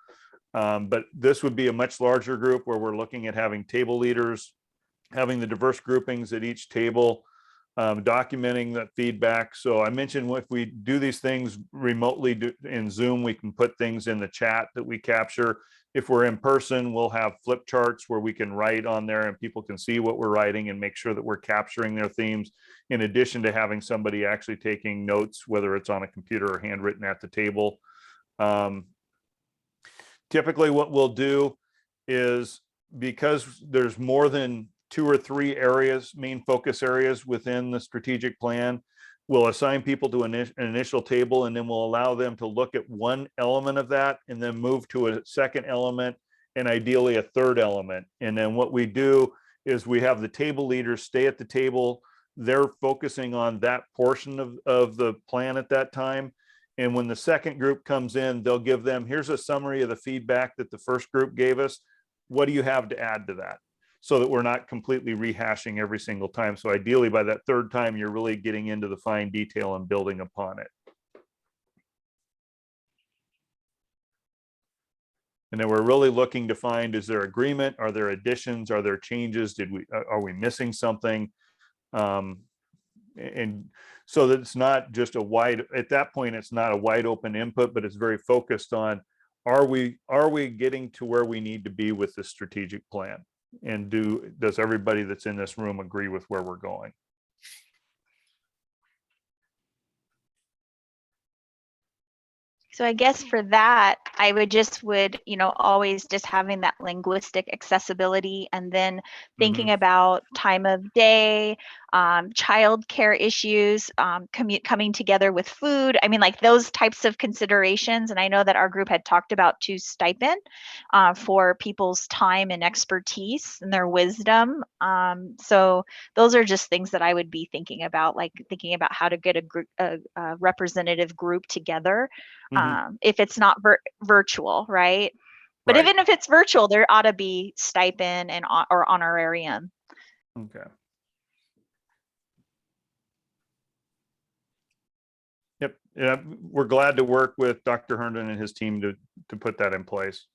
But this would be a much larger group where we're looking at having table leaders, having the diverse groupings at each table, documenting that feedback. So I mentioned if we do these things remotely in Zoom, we can put things in the chat that we capture. If we're in person, we'll have flip charts where we can write on there and people can see what we're writing and make sure that we're capturing their themes. in addition to having somebody actually taking notes, whether it's on a computer or handwritten at the table. Typically what we'll do is, because there's more than 2 or 3 areas, main focus areas within the strategic plan, we'll assign people to an initial table, and then we'll allow them to look at one element of that and then move to a second element and ideally a third element. And then what we do is we have the table leaders stay at the table. They're focusing on that portion of the plan at that time. And when the second group comes in, they'll give them, here's a summary of the feedback that the first group gave us. What do you have to add to that? So that we're not completely rehashing every single time. So ideally by that third time, you're really getting into the fine detail and building upon it. And then we're really looking to find, is there agreement? Are there additions? Are there changes? Are we missing something? And so that it's not just a wide, at that point, it's not a wide open input, but it's very focused on, are we getting to where we need to be with the strategic plan? And does everybody that's in this room agree with where we're going? So I guess for that, I would, always just having that linguistic accessibility, and then thinking about time of day, childcare issues, coming together with food. I mean, like those types of considerations. And I know that our group had talked about stipend for people's time and expertise and their wisdom. So those are just things that I would be thinking about, like thinking about how to get a representative group together. If it's not virtual, right? But Right. even if it's virtual, there ought to be stipend and or honorarium. Okay. Yep. Yeah, we're glad to work with Dr. Herndon and his team to put that in place.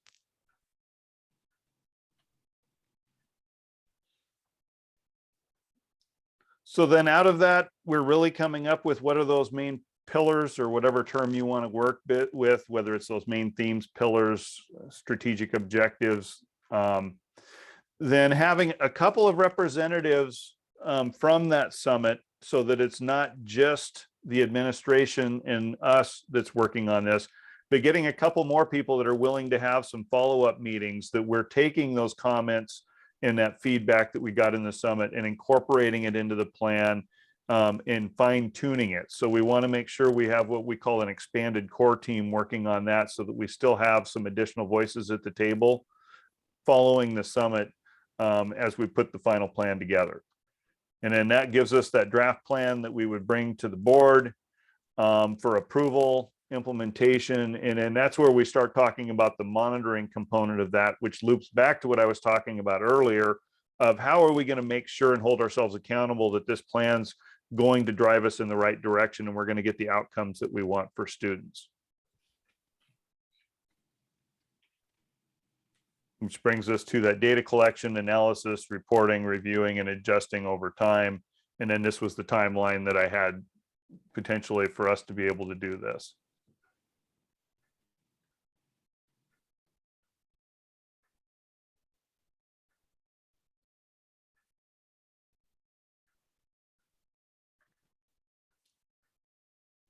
So then out of that, we're really coming up with what are those main pillars, or whatever term you want to work with, whether it's those main themes, pillars, strategic objectives. Then having a couple of representatives from that summit, so that it's not just the administration and us that's working on this, but getting a couple more people that are willing to have some follow-up meetings, that we're taking those comments and that feedback that we got in the summit and incorporating it into the plan, and fine-tuning it. So we want to make sure we have what we call an expanded core team working on that, so that we still have some additional voices at the table following the summit, as we put the final plan together. And then that gives us that draft plan that we would bring to the board for approval, implementation. And then that's where we start talking about the monitoring component of that, which loops back to what I was talking about earlier, of how are we going to make sure and hold ourselves accountable that this plan's going to drive us in the right direction, and we're going to get the outcomes that we want for students. Which brings us to that data collection, analysis, reporting, reviewing, and adjusting over time. And then this was the timeline that I had potentially for us to be able to do this.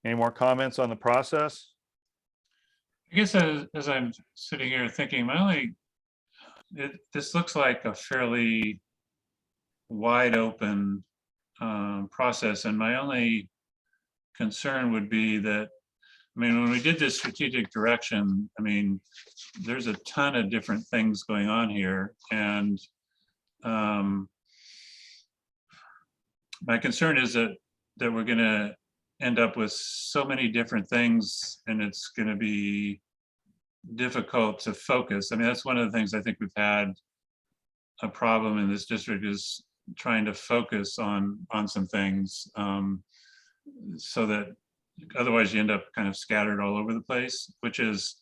Any more comments on the process? I guess as I'm sitting here thinking, this looks like a fairly wide open process. And my only concern would be that, I mean, when we did this strategic direction, I mean, there's a ton of different things going on here. And my concern is that we're going to end up with so many different things, and it's going to be difficult to focus. I mean, that's one of the things I think we've had a problem in this district, is trying to focus on some things, so that otherwise you end up kind of scattered all over the place, which is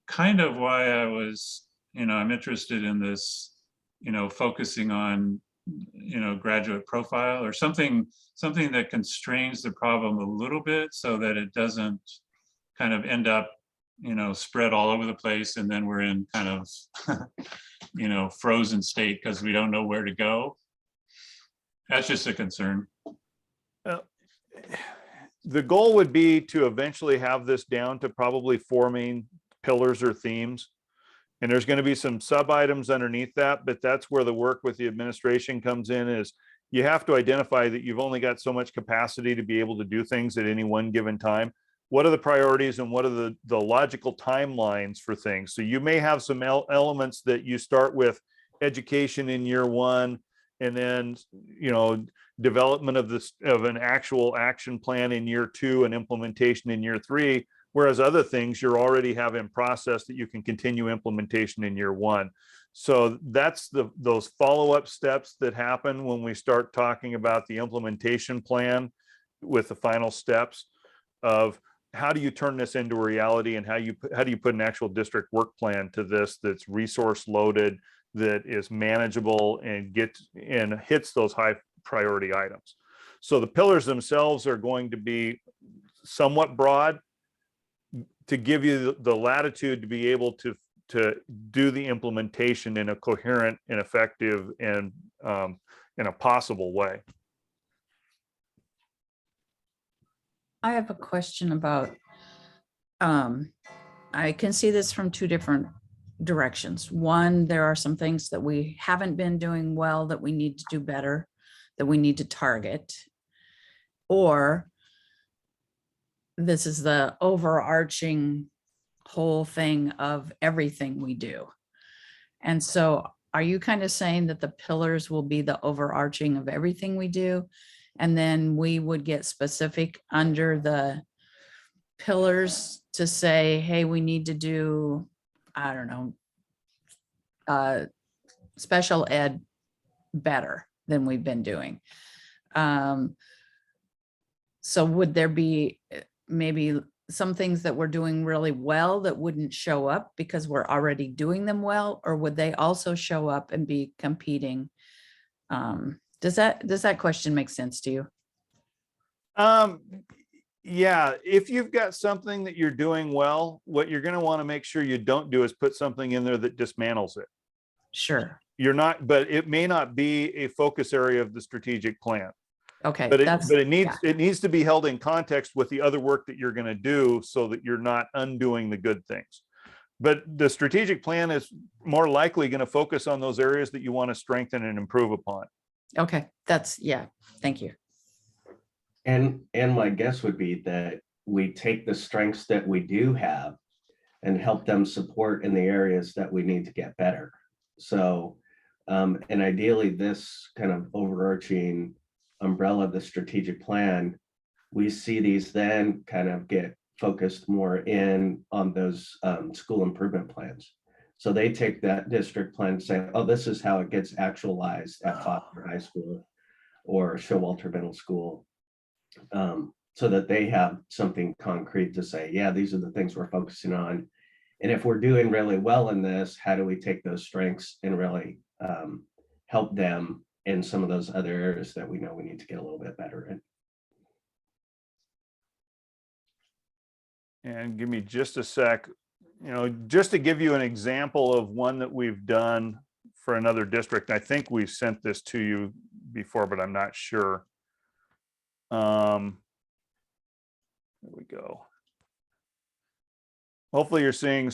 kind of why I was, I'm interested in this, focusing on, graduate profile, or something that constrains the problem a little bit, so that it doesn't kind of end up, spread all over the place, and then we're in kind of, frozen state because we don't know where to go. That's just a concern. The goal would be to eventually have this down to probably 4 main pillars or themes. And there's going to be some sub items underneath that, but that's where the work with the administration comes in. Is you have to identify that you've only got so much capacity to be able to do things at any one given time. What are the priorities and what are the logical timelines for things? So you may have some elements that you start with education in year 1, and then, development of an actual action plan in year 2 and implementation in year 3. Whereas other things you're already have in process that you can continue implementation in year 1. So that's those follow-up steps that happen when we start talking about the implementation plan with the final steps of how do you turn this into a reality, and how do you put an actual district work plan to this that's resource loaded, that is manageable, and hits those high priority items. So the pillars themselves are going to be somewhat broad to give you the latitude to be able to do the implementation in a coherent and effective and in a possible way. I have a question about, I can see this from 2 different directions. One, there are some things that we haven't been doing well that we need to do better, that we need to target. Or this is the overarching whole thing of everything we do. And so are you kind of saying that the pillars will be the overarching of everything we do? And then we would get specific under the pillars to say, hey, we need to do, I don't know, special ed better than we've been doing. So would there be maybe some things that we're doing really well that wouldn't show up because we're already doing them well, or would they also show up and be competing? Does that question make sense to you? Yeah, if you've got something that you're doing well, what you're going to want to make sure you don't do is put something in there that dismantles it. Sure. But it may not be a focus area of the strategic plan. Okay. But it needs to be held in context with the other work that you're going to do, so that you're not undoing the good things. But the strategic plan is more likely going to focus on those areas that you want to strengthen and improve upon. Okay. Thank you. And my guess would be that we take the strengths that we do have and help them support in the areas that we need to get better. So, and ideally this kind of overarching umbrella of the strategic plan, we see these then kind of get focused more in on those school improvement plans. So they take that district plan and say, oh, this is how it gets actualized at Foster High School or Showalter Middle School, so that they have something concrete to say, yeah, these are the things we're focusing on. And if we're doing really well in this, how do we take those strengths and really help them in some of those other areas that we know we need to get a little bit better in. And give me just a sec, just to give you an example of one that we've done for another district. I think we sent this to you before, but I'm not sure. There we go. Hopefully you're seeing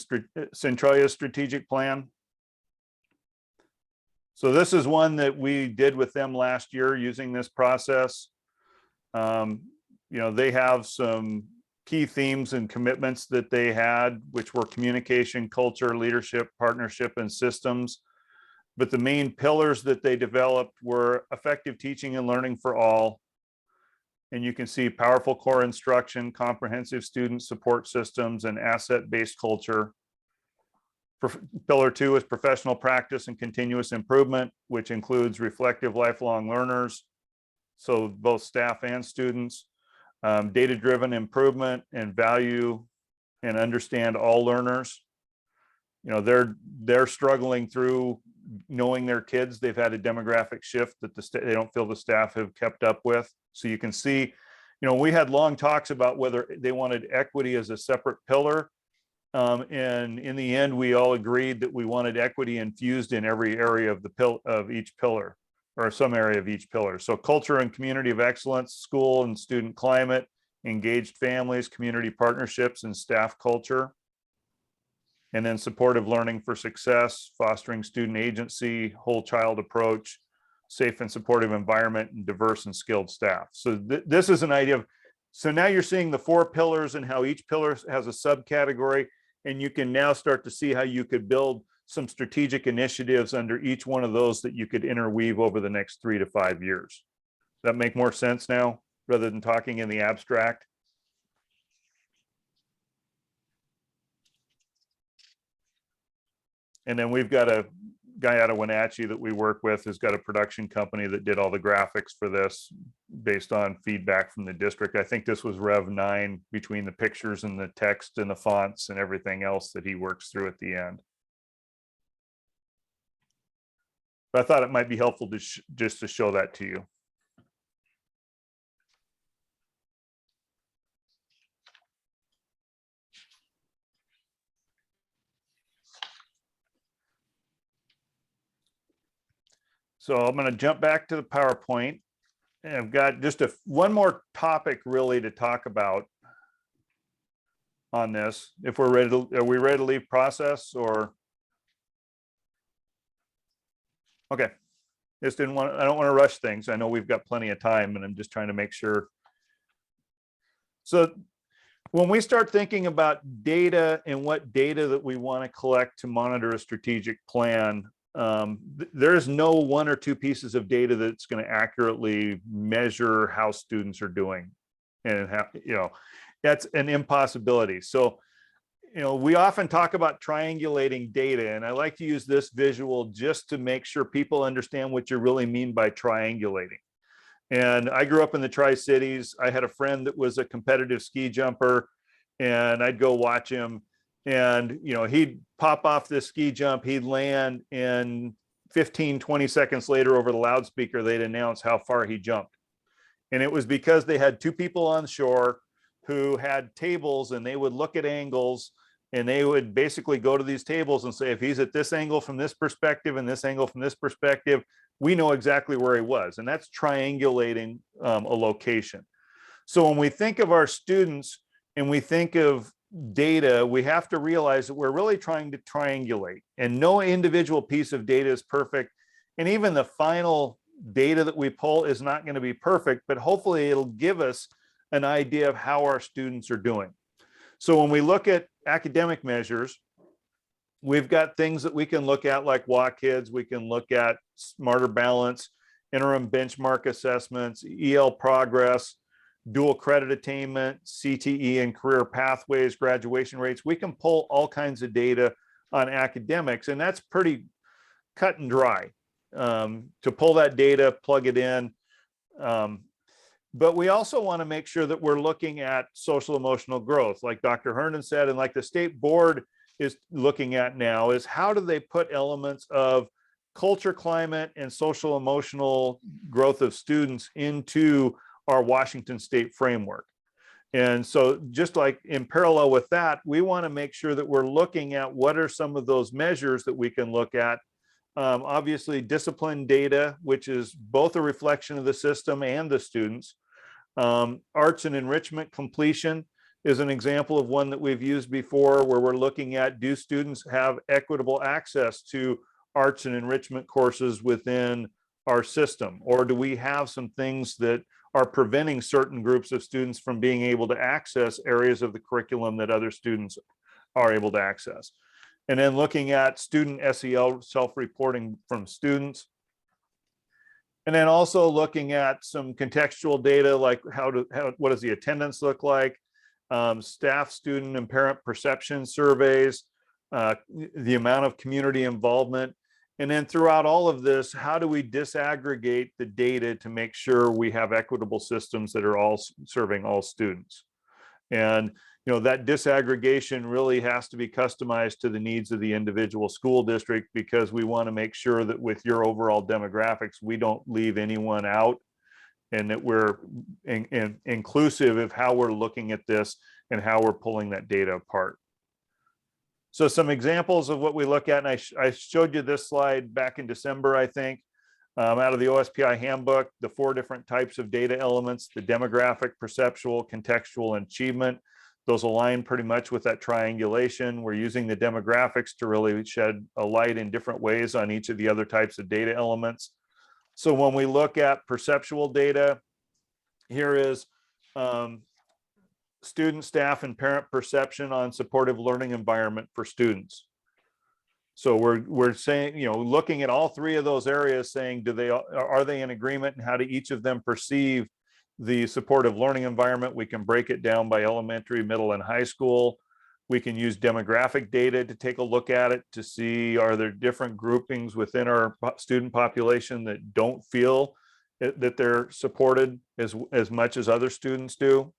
Centralia's strategic plan. So this is one that we did with them last year using this process. They have some key themes and commitments that they had, which were communication, culture, leadership, partnership, and systems. But the main pillars that they developed were effective teaching and learning for all. And you can see powerful core instruction, comprehensive student support systems, and asset-based culture. Pillar 2 is professional practice and continuous improvement, which includes reflective lifelong learners, so both staff and students, data-driven improvement, and value and understand all learners. They're struggling through knowing their kids. They've had a demographic shift that they don't feel the staff have kept up with. So you can see, we had long talks about whether they wanted equity as a separate pillar. And in the end, we all agreed that we wanted equity infused in every area of each pillar, or some area of each pillar. So culture and community of excellence, school and student climate, engaged families, community partnerships, and staff culture. And then supportive learning for success, fostering student agency, whole child approach, safe and supportive environment, and diverse and skilled staff. So this is an idea of, so now you're seeing the 4 pillars and how each pillar has a subcategory, and you can now start to see how you could build some strategic initiatives under each one of those that you could interweave over the next 3 to 5 years. Does that make more sense now, rather than talking in the abstract? And then we've got a guy out of Wenatchee that we work with who's got a production company that did all the graphics for this based on feedback from the district. I think this was Rev 9 between the pictures and the text and the fonts and everything else that he works through at the end. But I thought it might be helpful to just to show that to you. So I'm going to jump back to the PowerPoint, and I've got just one more topic really to talk about on this. If we're ready to, are we ready to leave process or? Okay, I don't want to rush things. I know we've got plenty of time, and I'm just trying to make sure. So when we start thinking about data and what data that we want to collect to monitor a strategic plan, there is no 1 or 2 pieces of data that's going to accurately measure how students are doing, and how, you know, that's an impossibility. So, you know, we often talk about triangulating data, and I like to use this visual just to make sure people understand what you really mean by triangulating. And I grew up in the Tri-Cities. I had a friend that was a competitive ski jumper, and I'd go watch him. And, you know, he'd pop off this ski jump, he'd land, and 15, 20 seconds later over the loudspeaker, they'd announce how far he jumped. And it was because they had 2 people on shore who had tables, and they would look at angles, and they would basically go to these tables and say, if he's at this angle from this perspective and this angle from this perspective, we know exactly where he was. And that's triangulating a location. So when we think of our students and we think of data, we have to realize that we're really trying to triangulate, and no individual piece of data is perfect. And even the final data that we pull is not going to be perfect, but hopefully it'll give us an idea of how our students are doing. So when we look at academic measures, we've got things that we can look at like WAKIDS, we can look at Smarter Balance, interim benchmark assessments, EL progress, dual credit attainment, CTE and career pathways, graduation rates. We can pull all kinds of data on academics, and that's pretty cut and dry to pull that data, plug it in. But we also want to make sure that we're looking at social emotional growth, like Dr. Herndon said, and like the state board is looking at now, is how do they put elements of culture, climate, and social emotional growth of students into our Washington State framework. And so just like in parallel with that, we want to make sure that we're looking at what are some of those measures that we can look at. Obviously, discipline data, which is both a reflection of the system and the students. Arts and enrichment completion is an example of one that we've used before, where we're looking at, do students have equitable access to arts and enrichment courses within our system? Or do we have some things that are preventing certain groups of students from being able to access areas of the curriculum that other students are able to access? And then looking at student SEL self-reporting from students. And then also looking at some contextual data, like what does the attendance look like? Staff, student, and parent perception surveys, the amount of community involvement. And then throughout all of this, how do we disaggregate the data to make sure we have equitable systems that are all serving all students? And you know, that disaggregation really has to be customized to the needs of the individual school district, because we want to make sure that with your overall demographics, we don't leave anyone out, and that we're inclusive of how we're looking at this and how we're pulling that data apart. So some examples of what we look at, and I showed you this slide back in December, I think. Out of the OSPI handbook, the 4 different types of data elements, the demographic, perceptual, contextual, and achievement. Those align pretty much with that triangulation. We're using the demographics to really shed a light in different ways on each of the other types of data elements. So when we look at perceptual data, here is student, staff, and parent perception on supportive learning environment for students. So we're saying, you know, looking at all 3 of those areas, saying, are they in agreement, and how do each of them perceive the supportive learning environment? We can break it down by elementary, middle, and high school. We can use demographic data to take a look at it to see, are there different groupings within our student population that don't feel that they're supported as much as other students do.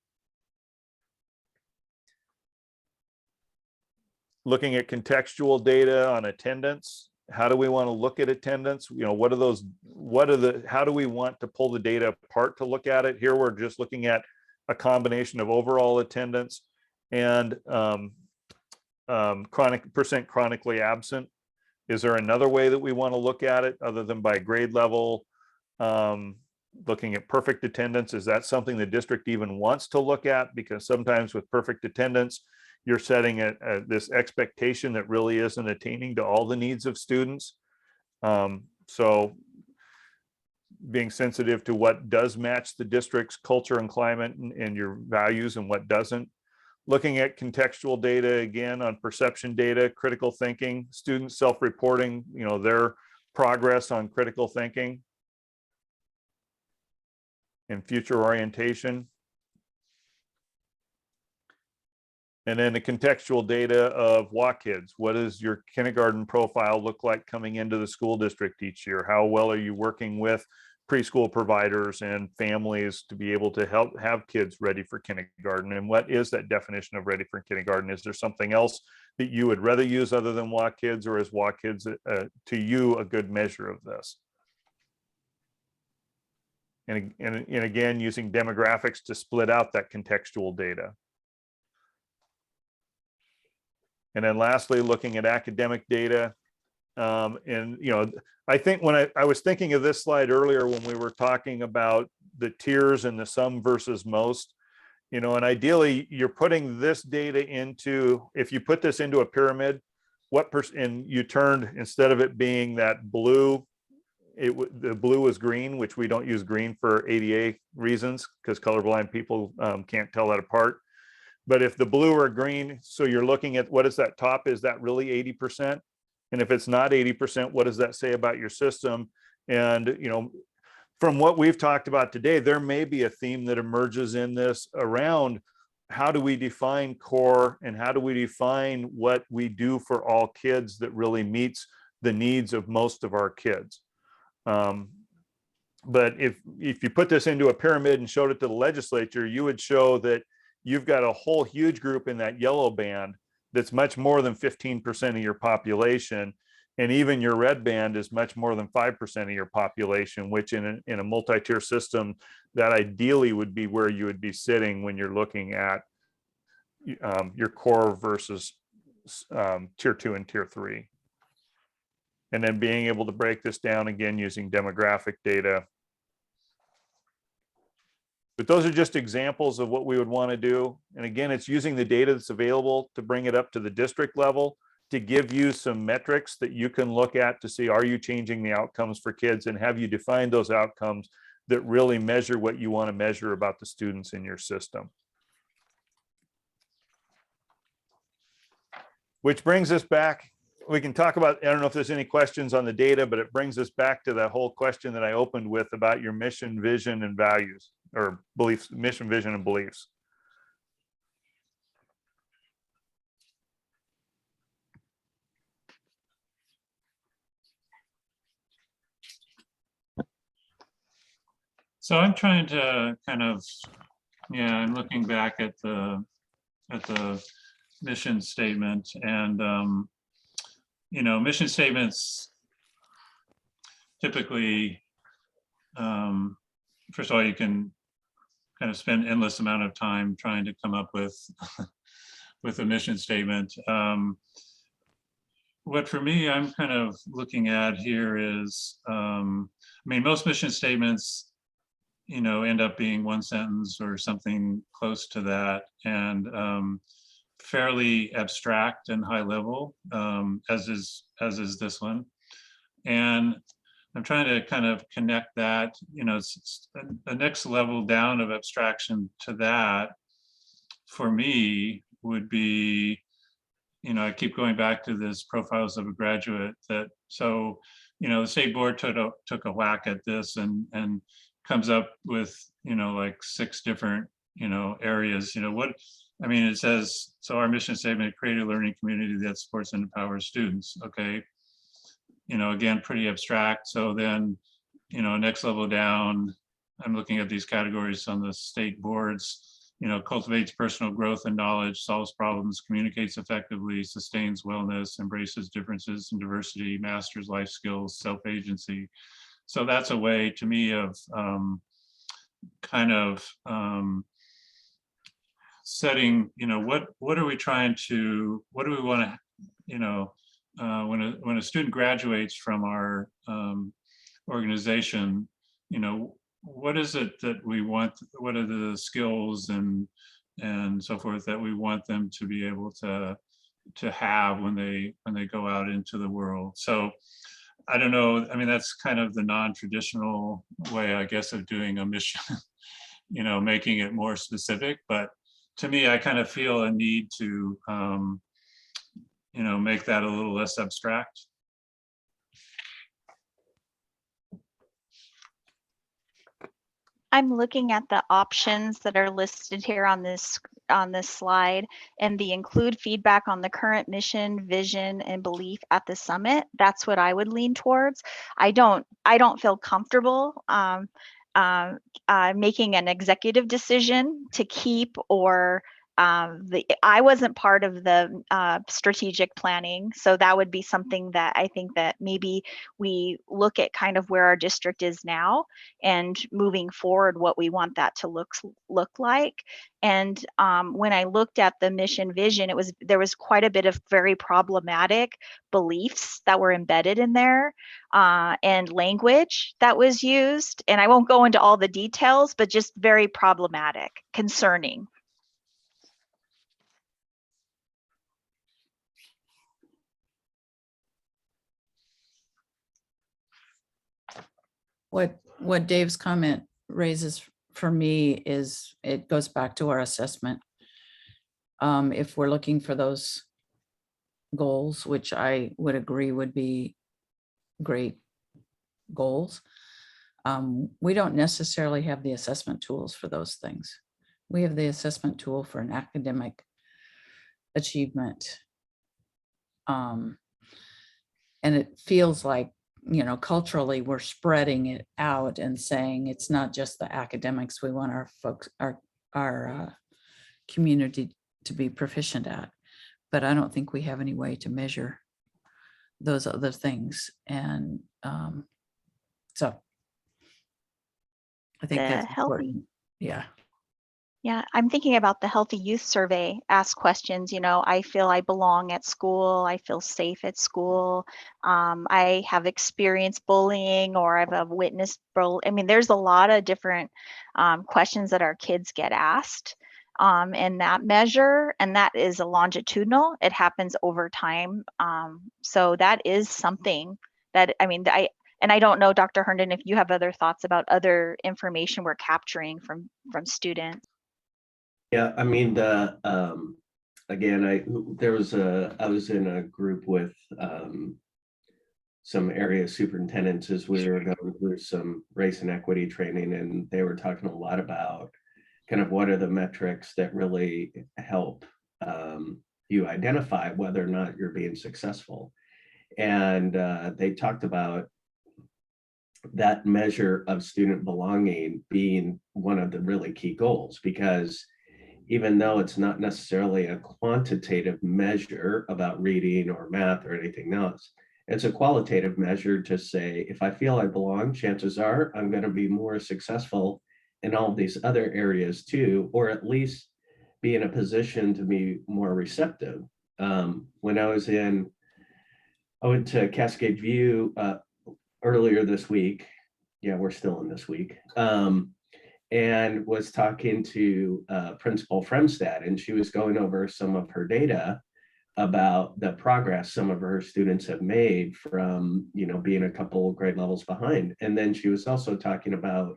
Looking at contextual data on attendance. How do we want to look at attendance? You know, how do we want to pull the data apart to look at it? Here, we're just looking at a combination of overall attendance and chronically absent. Is there another way that we want to look at it other than by grade level? Looking at perfect attendance, is that something the district even wants to look at? Because sometimes with perfect attendance, you're setting this expectation that really isn't attaining to all the needs of students. So being sensitive to what does match the district's culture and climate and your values and what doesn't. Looking at contextual data again on perception data, critical thinking, students self-reporting, you know, their progress on critical thinking and future orientation. And then the contextual data of WA kids. What does your kindergarten profile look like coming into the school district each year? How well are you working with preschool providers and families to be able to help have kids ready for kindergarten? And what is that definition of ready for kindergarten? Is there something else that you would rather use other than WA kids, or is WA kids to you a good measure of this? And again, using demographics to split out that contextual data. And then lastly, looking at academic data. And, you know, I think when I was thinking of this slide earlier, when we were talking about the tiers and the sum versus most, you know, and ideally you're putting this data into, if you put this into a pyramid, and you turned, instead of it being that blue, the blue is green, which we don't use green for ADA reasons because colorblind people can't tell that apart. But if the blue or green, so you're looking at what is that top, is that really 80%? And if it's not 80%, what does that say about your system? And, you know, from what we've talked about today, there may be a theme that emerges in this around how do we define core and how do we define what we do for all kids that really meets the needs of most of our kids. But if you put this into a pyramid and showed it to the legislature, you would show that you've got a whole huge group in that yellow band that's much more than 15% of your population. And even your red band is much more than 5% of your population, which in a multi-tier system, that ideally would be where you would be sitting when you're looking at your core versus tier 2 and tier 3. And then being able to break this down again using demographic data. But those are just examples of what we would want to do. And again, it's using the data that's available to bring it up to the district level to give you some metrics that you can look at to see, are you changing the outcomes for kids, and have you defined those outcomes that really measure what you want to measure about the students in your system. Which brings us back. We can talk about, I don't know if there's any questions on the data, but it brings us back to that whole question that I opened with about your mission, vision, and values, or beliefs, mission, vision, and beliefs. So I'm trying to kind of, yeah, I'm looking back at the mission statement, and you know, mission statements typically, first of all, you can kind of spend endless amount of time trying to come up with with a mission statement. what for me, I'm kind of looking at here is, I mean, most mission statements, end up being one sentence or something close to that, and fairly abstract and high level, as is this one. And I'm trying to kind of connect that, it's a next level down of abstraction to that, for me, would be, I keep going back to this profiles of a graduate, that, so, the state board took a whack at this and comes up with, like 6 different, areas, I mean, it says, so our mission statement, create a learning community that supports and empowers students. Okay. Again, pretty abstract. So then, next level down, I'm looking at these categories on the state boards, cultivates personal growth and knowledge, solves problems, communicates effectively, sustains wellness, embraces differences and diversity, masters life skills, self-agency. So that's a way to me of kind of setting, what are we trying to, what do we want to, when a student graduates from our organization, what is it that we want, what are the skills and so forth that we want them to be able to have when they go out into the world. So I don't know, I mean, that's kind of the non-traditional way, I guess, of doing a mission, making it more specific. But to me, I kind of feel a need to make that a little less abstract. I'm looking at the options that are listed here on this slide, and the include feedback on the current mission, vision, and belief at the summit. That's what I would lean towards. I don't feel comfortable making an executive decision to keep or I wasn't part of the strategic planning, so that would be something that I think that maybe we look at kind of where our district is now and moving forward what we want that to look like. And when I looked at the mission vision, there was quite a bit of very problematic beliefs that were embedded in there and language that was used. And I won't go into all the details, but just very problematic, concerning. What Dave's comment raises for me is, it goes back to our assessment. If we're looking for those goals, which I would agree would be great goals, we don't necessarily have the assessment tools for those things. We have the assessment tool for an academic achievement. And it feels like, culturally we're spreading it out and saying it's not just the academics we want our folks, our community to be proficient at, but I don't think we have any way to measure those other things. And so I think that's important. Yeah. Yeah, I'm thinking about the Healthy Youth Survey. Ask questions, I feel I belong at school. I feel safe at school. I have experienced bullying, or I've witnessed bullying. I mean, there's a lot of different questions that our kids get asked in that measure, and that is a longitudinal. It happens over time. So that is something that, I mean, and I don't know, Dr. Herndon, if you have other thoughts about other information we're capturing from students. Yeah, I mean, again, I was in a group with some area superintendents as we were going through some race and equity training, and they were talking a lot about kind of what are the metrics that really help you identify whether or not you're being successful. And they talked about that measure of student belonging being one of the really key goals, because even though it's not necessarily a quantitative measure about reading or math or anything else, it's a qualitative measure to say, if I feel I belong, chances are I'm going to be more successful in all of these other areas too, or at least be in a position to be more receptive. When I was in I went to Cascade View earlier this week. Yeah, we're still in this week. And was talking to Principal Fremstad, and she was going over some of her data about the progress some of her students have made from, being a couple grade levels behind. And then she was also talking about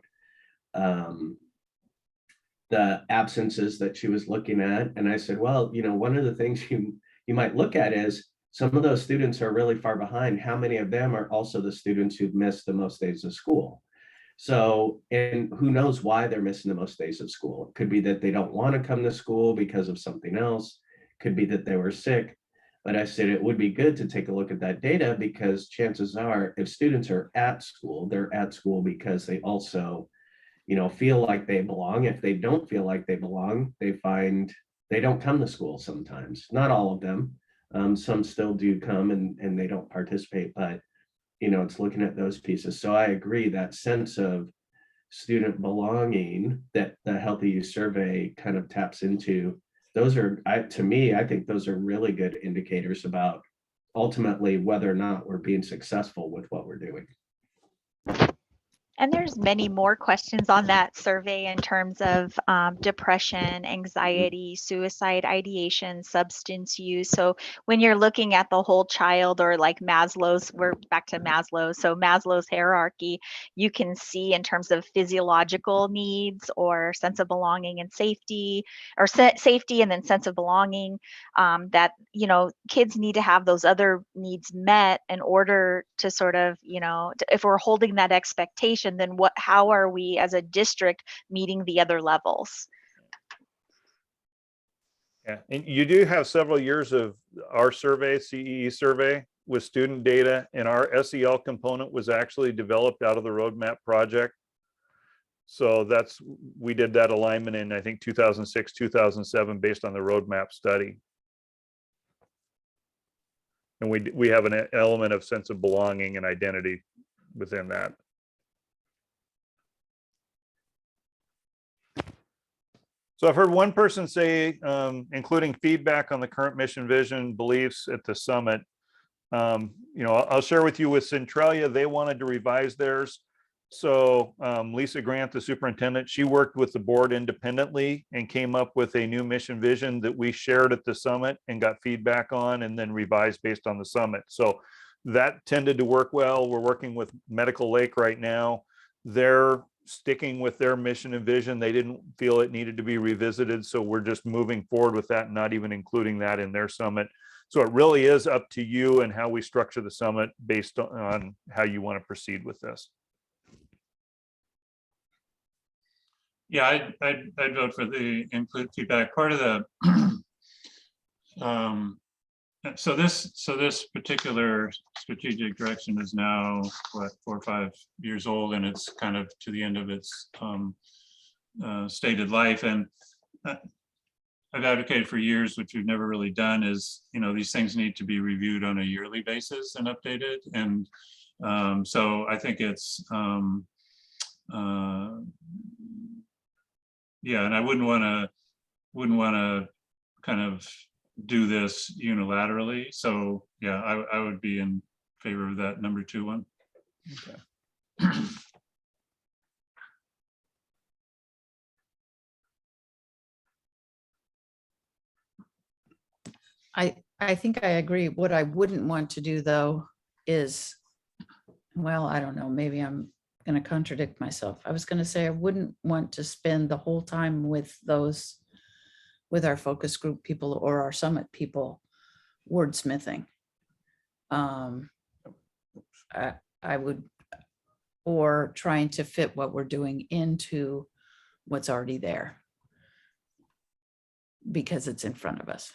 the absences that she was looking at. And I said, well, one of the things you might look at is some of those students are really far behind. How many of them are also the students who've missed the most days of school? So, and who knows why they're missing the most days of school? It could be that they don't want to come to school because of something else. Could be that they were sick. But I said it would be good to take a look at that data, because chances are if students are at school, they're at school because they also, feel like they belong. If they don't feel like they belong, they find they don't come to school sometimes. Not all of them. Some still do come and they don't participate, but it's looking at those pieces. So I agree, that sense of student belonging that the Healthy Youth Survey kind of taps into, those are, to me, I think those are really good indicators about ultimately whether or not we're being successful with what we're doing. And there's many more questions on that survey in terms of depression, anxiety, suicide ideation, substance use. So when you're looking at the whole child, or like Maslow's, we're back to Maslow. So Maslow's hierarchy, you can see in terms of physiological needs or sense of belonging and safety, or safety and then sense of belonging, that, kids need to have those other needs met in order to sort of, if we're holding that expectation, then how are we as a district meeting the other levels? Yeah, and you do have several years of our survey, CEE survey, with student data, and our SEL component was actually developed out of the roadmap project. So we did that alignment in, I think, 2006, 2007, based on the roadmap study. And we have an element of sense of belonging and identity within that. So I've heard one person say, including feedback on the current mission, vision, beliefs at the summit. I'll share with you with Centralia, they wanted to revise theirs. So Lisa Grant, the superintendent, she worked with the board independently and came up with a new mission vision that we shared at the summit and got feedback on, and then revised based on the summit. So that tended to work well. We're working with Medical Lake right now. They're sticking with their mission and vision. They didn't feel it needed to be revisited. So we're just moving forward with that, not even including that in their summit. So it really is up to you and how we structure the summit based on how you want to proceed with this. Yeah, I'd vote for the include feedback. Part of the so this particular strategic direction is now what, 4 or 5 years old, and it's kind of to the end of its stated life. And I've advocated for years, which we've never really done, is these things need to be reviewed on a yearly basis and updated. And so I think it's yeah, and I wouldn't want to kind of do this unilaterally. So yeah, I would be in favor of that number 2 one. Okay. I think I agree. What I wouldn't want to do, though, is, well, I don't know, maybe I'm going to contradict myself. I was going to say I wouldn't want to spend the whole time with our focus group people or our summit people wordsmithing. I would, or trying to fit what we're doing into what's already there, because it's in front of us.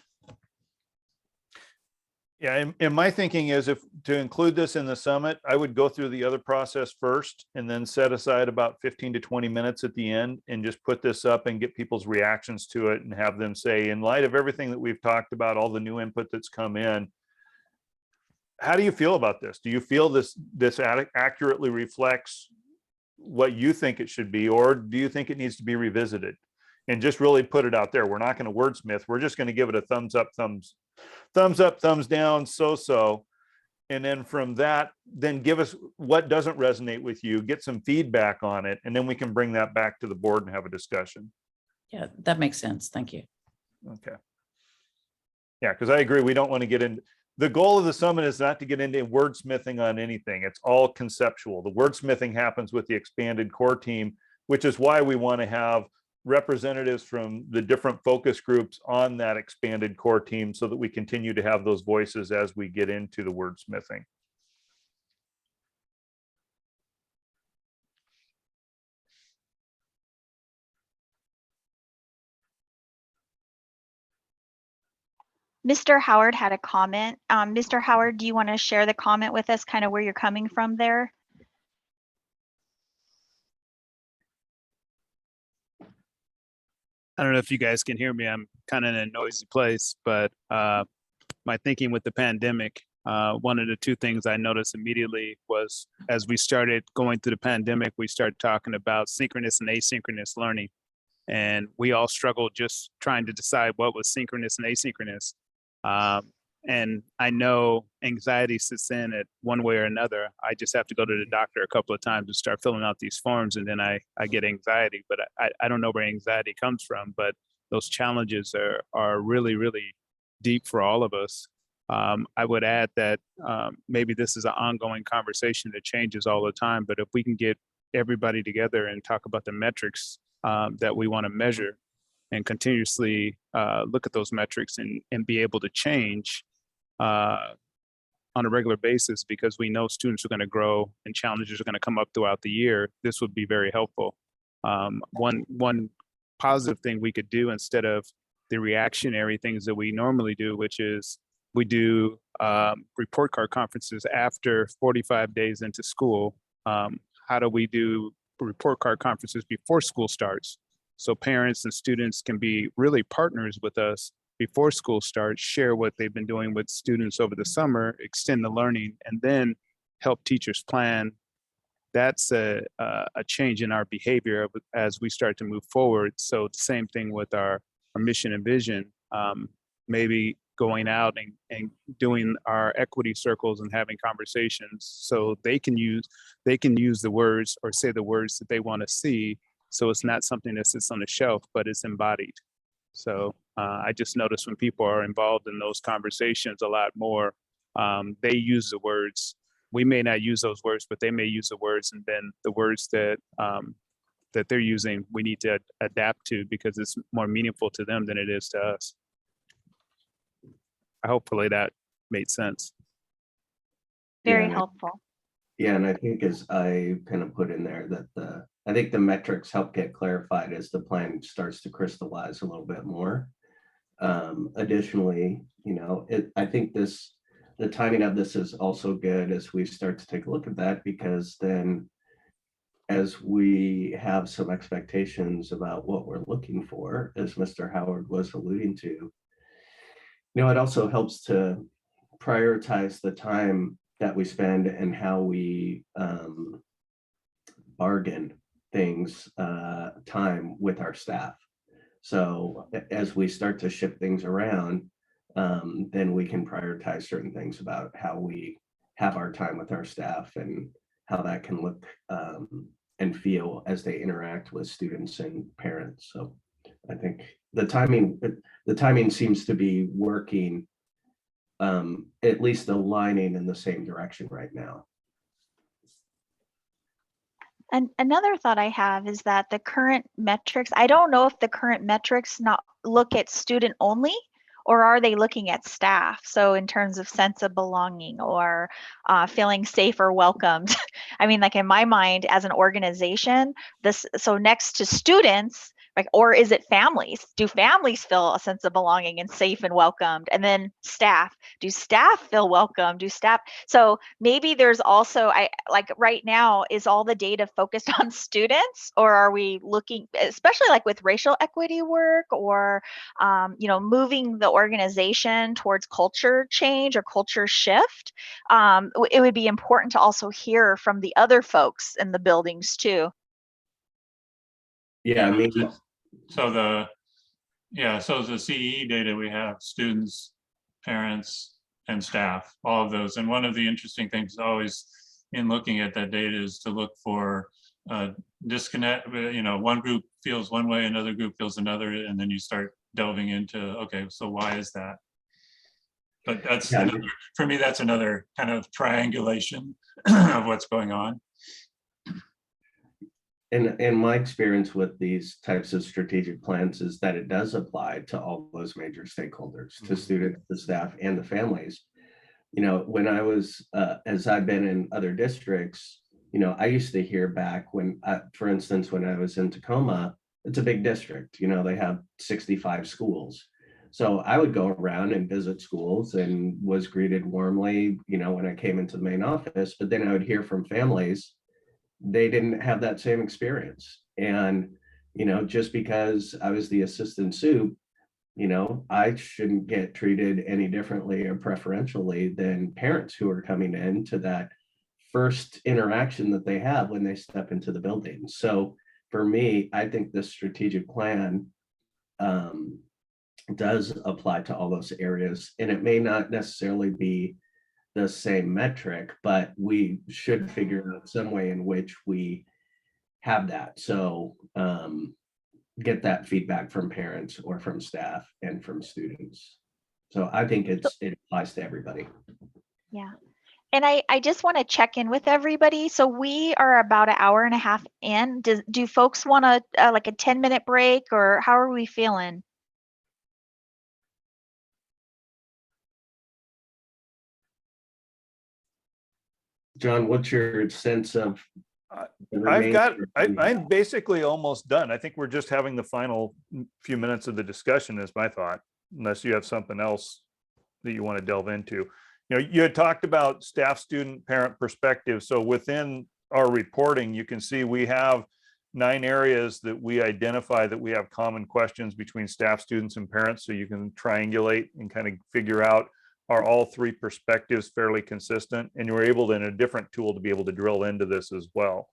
Yeah, and my thinking is, if to include this in the summit, I would go through the other process first and then set aside about 15 to 20 minutes at the end and just put this up and get people's reactions to it and have them say, in light of everything that we've talked about, all the new input that's come in, how do you feel about this? Do you feel this accurately reflects what you think it should be, or do you think it needs to be revisited? And just really put it out there. We're not going to wordsmith. We're just going to give it a thumbs up, thumbs down, so. And then from that, then give us what doesn't resonate with you, get some feedback on it, and then we can bring that back to the board and have a discussion. Yeah, that makes sense. Thank you. Okay. Yeah, because I agree. We don't want to get in. The goal of the summit is not to get into wordsmithing on anything. It's all conceptual. The wordsmithing happens with the expanded core team, which is why we want to have representatives from the different focus groups on that expanded core team so that we continue to have those voices as we get into the wordsmithing. Mr. Howard had a comment. Mr. Howard, do you want to share the comment with us, kind of where you're coming from there? I don't know if you guys can hear me. I'm kind of in a noisy place, but my thinking with the pandemic, one of the two things I noticed immediately was as we started going through the pandemic, we started talking about synchronous and asynchronous learning. And we all struggled just trying to decide what was synchronous and asynchronous. And I know anxiety sits in it one way or another. I just have to go to the doctor a couple of times and start filling out these forms, and then I get anxiety, but I don't know where anxiety comes from, but those challenges are really, really deep for all of us. I would add that maybe this is an ongoing conversation that changes all the time, but if we can get everybody together and talk about the metrics that we want to measure and continuously look at those metrics and be able to change on a regular basis, because we know students are going to grow and challenges are going to come up throughout the year, this would be very helpful. One positive thing we could do instead of the reactionary things that we normally do, which is we do report card conferences after 45 days into school. How do we do report card conferences before school starts? So parents and students can be really partners with us before school starts, share what they've been doing with students over the summer, extend the learning, and then help teachers plan. That's a change in our behavior as we start to move forward. So the same thing with our mission and vision, maybe going out and doing our equity circles and having conversations so they can use the words or say the words that they want to see. So it's not something that sits on the shelf, but it's embodied. So I just noticed when people are involved in those conversations a lot more, they use the words. We may not use those words, but they may use the words, and then the words that that they're using, we need to adapt to because it's more meaningful to them than it is to us. Hopefully that made sense. Very Yeah, helpful. Yeah, and I think as I kind of put in there that I think the metrics help get clarified as the plan starts to crystallize a little bit more. Additionally, I think the timing of this is also good as we start to take a look at that, because then as we have some expectations about what we're looking for, as Mr. Howard was alluding to, it also helps to prioritize the time that we spend and how we bargain things, time with our staff. So as we start to shift things around, then we can prioritize certain things about how we have our time with our staff and how that can look and feel as they interact with students and parents. So I think the timing seems to be working, at least aligning in the same direction right now. And another thought I have is that the current metrics, I don't know if the current metrics not look at student only, or are they looking at staff? So in terms of sense of belonging or feeling safe or welcomed. I mean, like in my mind as an organization, so next to students, like, or is it families? Do families feel a sense of belonging and safe and welcomed? And then staff, do staff feel welcome? Do staff, so maybe there's also, like right now, is all the data focused on students, or are we looking, especially like with racial equity work or, moving the organization towards culture change or culture shift? It would be important to also hear from the other folks in the buildings too. Yeah, I mean, So the CE data, we have students, parents, and staff, all of those. And one of the interesting things always in looking at that data is to look for disconnect, one group feels one way, another group feels another, and then you start delving into, okay, so why is that? But that's Yeah. another, for me, that's another kind of triangulation of what's going on. In my experience with these types of strategic plans is that it does apply to all those major stakeholders, to students, the staff, and the families. When I was, as I've been in other districts, I used to hear back when, for instance, when I was in Tacoma, it's a big district, they have 65 schools. So I would go around and visit schools and was greeted warmly, when I came into the main office, but then I would hear from families, they didn't have that same experience. And, just because I was the assistant soup, I shouldn't get treated any differently or preferentially than parents who are coming in to that first interaction that they have when they step into the building. So for me, I think the strategic plan does apply to all those areas, and it may not necessarily be the same metric, but we should figure out some way in which we have that. So get that feedback from parents or from staff and from students. So I think it applies to everybody. Yeah. And I just want to check in with everybody. So we are about an hour and a half in. Do folks want to like a 10-minute break, or how are we feeling? John, what's your sense of? I'm basically almost done. I think we're just having the final few minutes of the discussion is my thought, unless you have something else that you want to delve into. You had talked about staff, student, parent perspective. So within our reporting, you can see we have 9 areas that we identify that we have common questions between staff, students, and parents. So you can triangulate and kind of figure out, are all 3 perspectives fairly consistent? And you're able to, in a different tool, to be able to drill into this as well.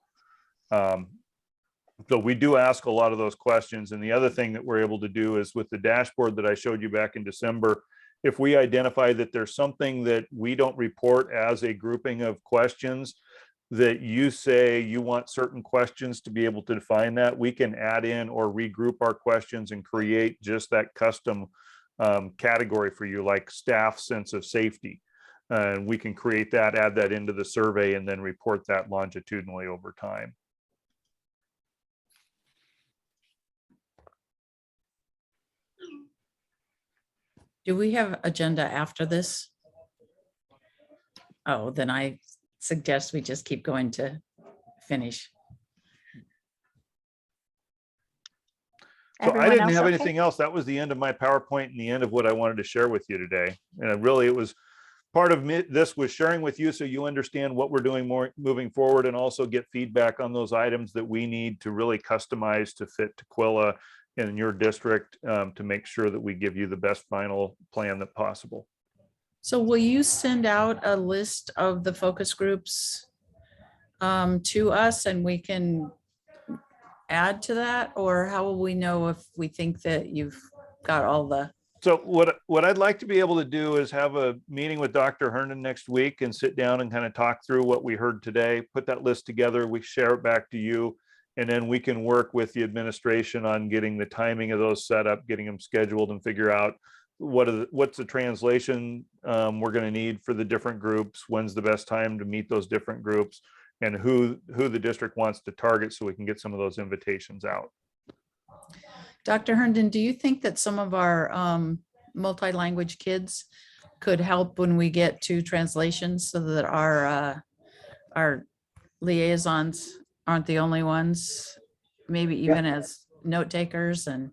So we do ask a lot of those questions. And the other thing that we're able to do is with the dashboard that I showed you back in December, if we identify that there's something that we don't report as a grouping of questions, that you say you want certain questions to be able to define that, we can add in or regroup our questions and create just that custom category for you, like staff sense of safety. And we can create that, add that into the survey, and then report that longitudinally over time. Do we have agenda after this? Oh, then I suggest we just keep going to finish. So Everyone I didn't else have okay? anything else. That was the end of my PowerPoint and the end of what I wanted to share with you today. And really, it was part of this was sharing with you so you understand what we're doing more moving forward, and also get feedback on those items that we need to really customize to fit Tukwila in your district, to make sure that we give you the best final plan that possible. So will you send out a list of the focus groups to us, and we can add to that? Or how will we know if we think that you've got all the? So what I'd like to be able to do is have a meeting with Dr. Herndon next week and sit down and kind of talk through what we heard today, put that list together, we share it back to you, and then we can work with the administration on getting the timing of those set up, getting them scheduled, and figure out what's the translation we're going to need for the different groups, when's the best time to meet those different groups, and who the district wants to target, so we can get some of those invitations out. Dr. Herndon, do you think that some of our multi-language kids could help when we get to translations, so that our liaisons aren't the only ones, maybe even as note takers? And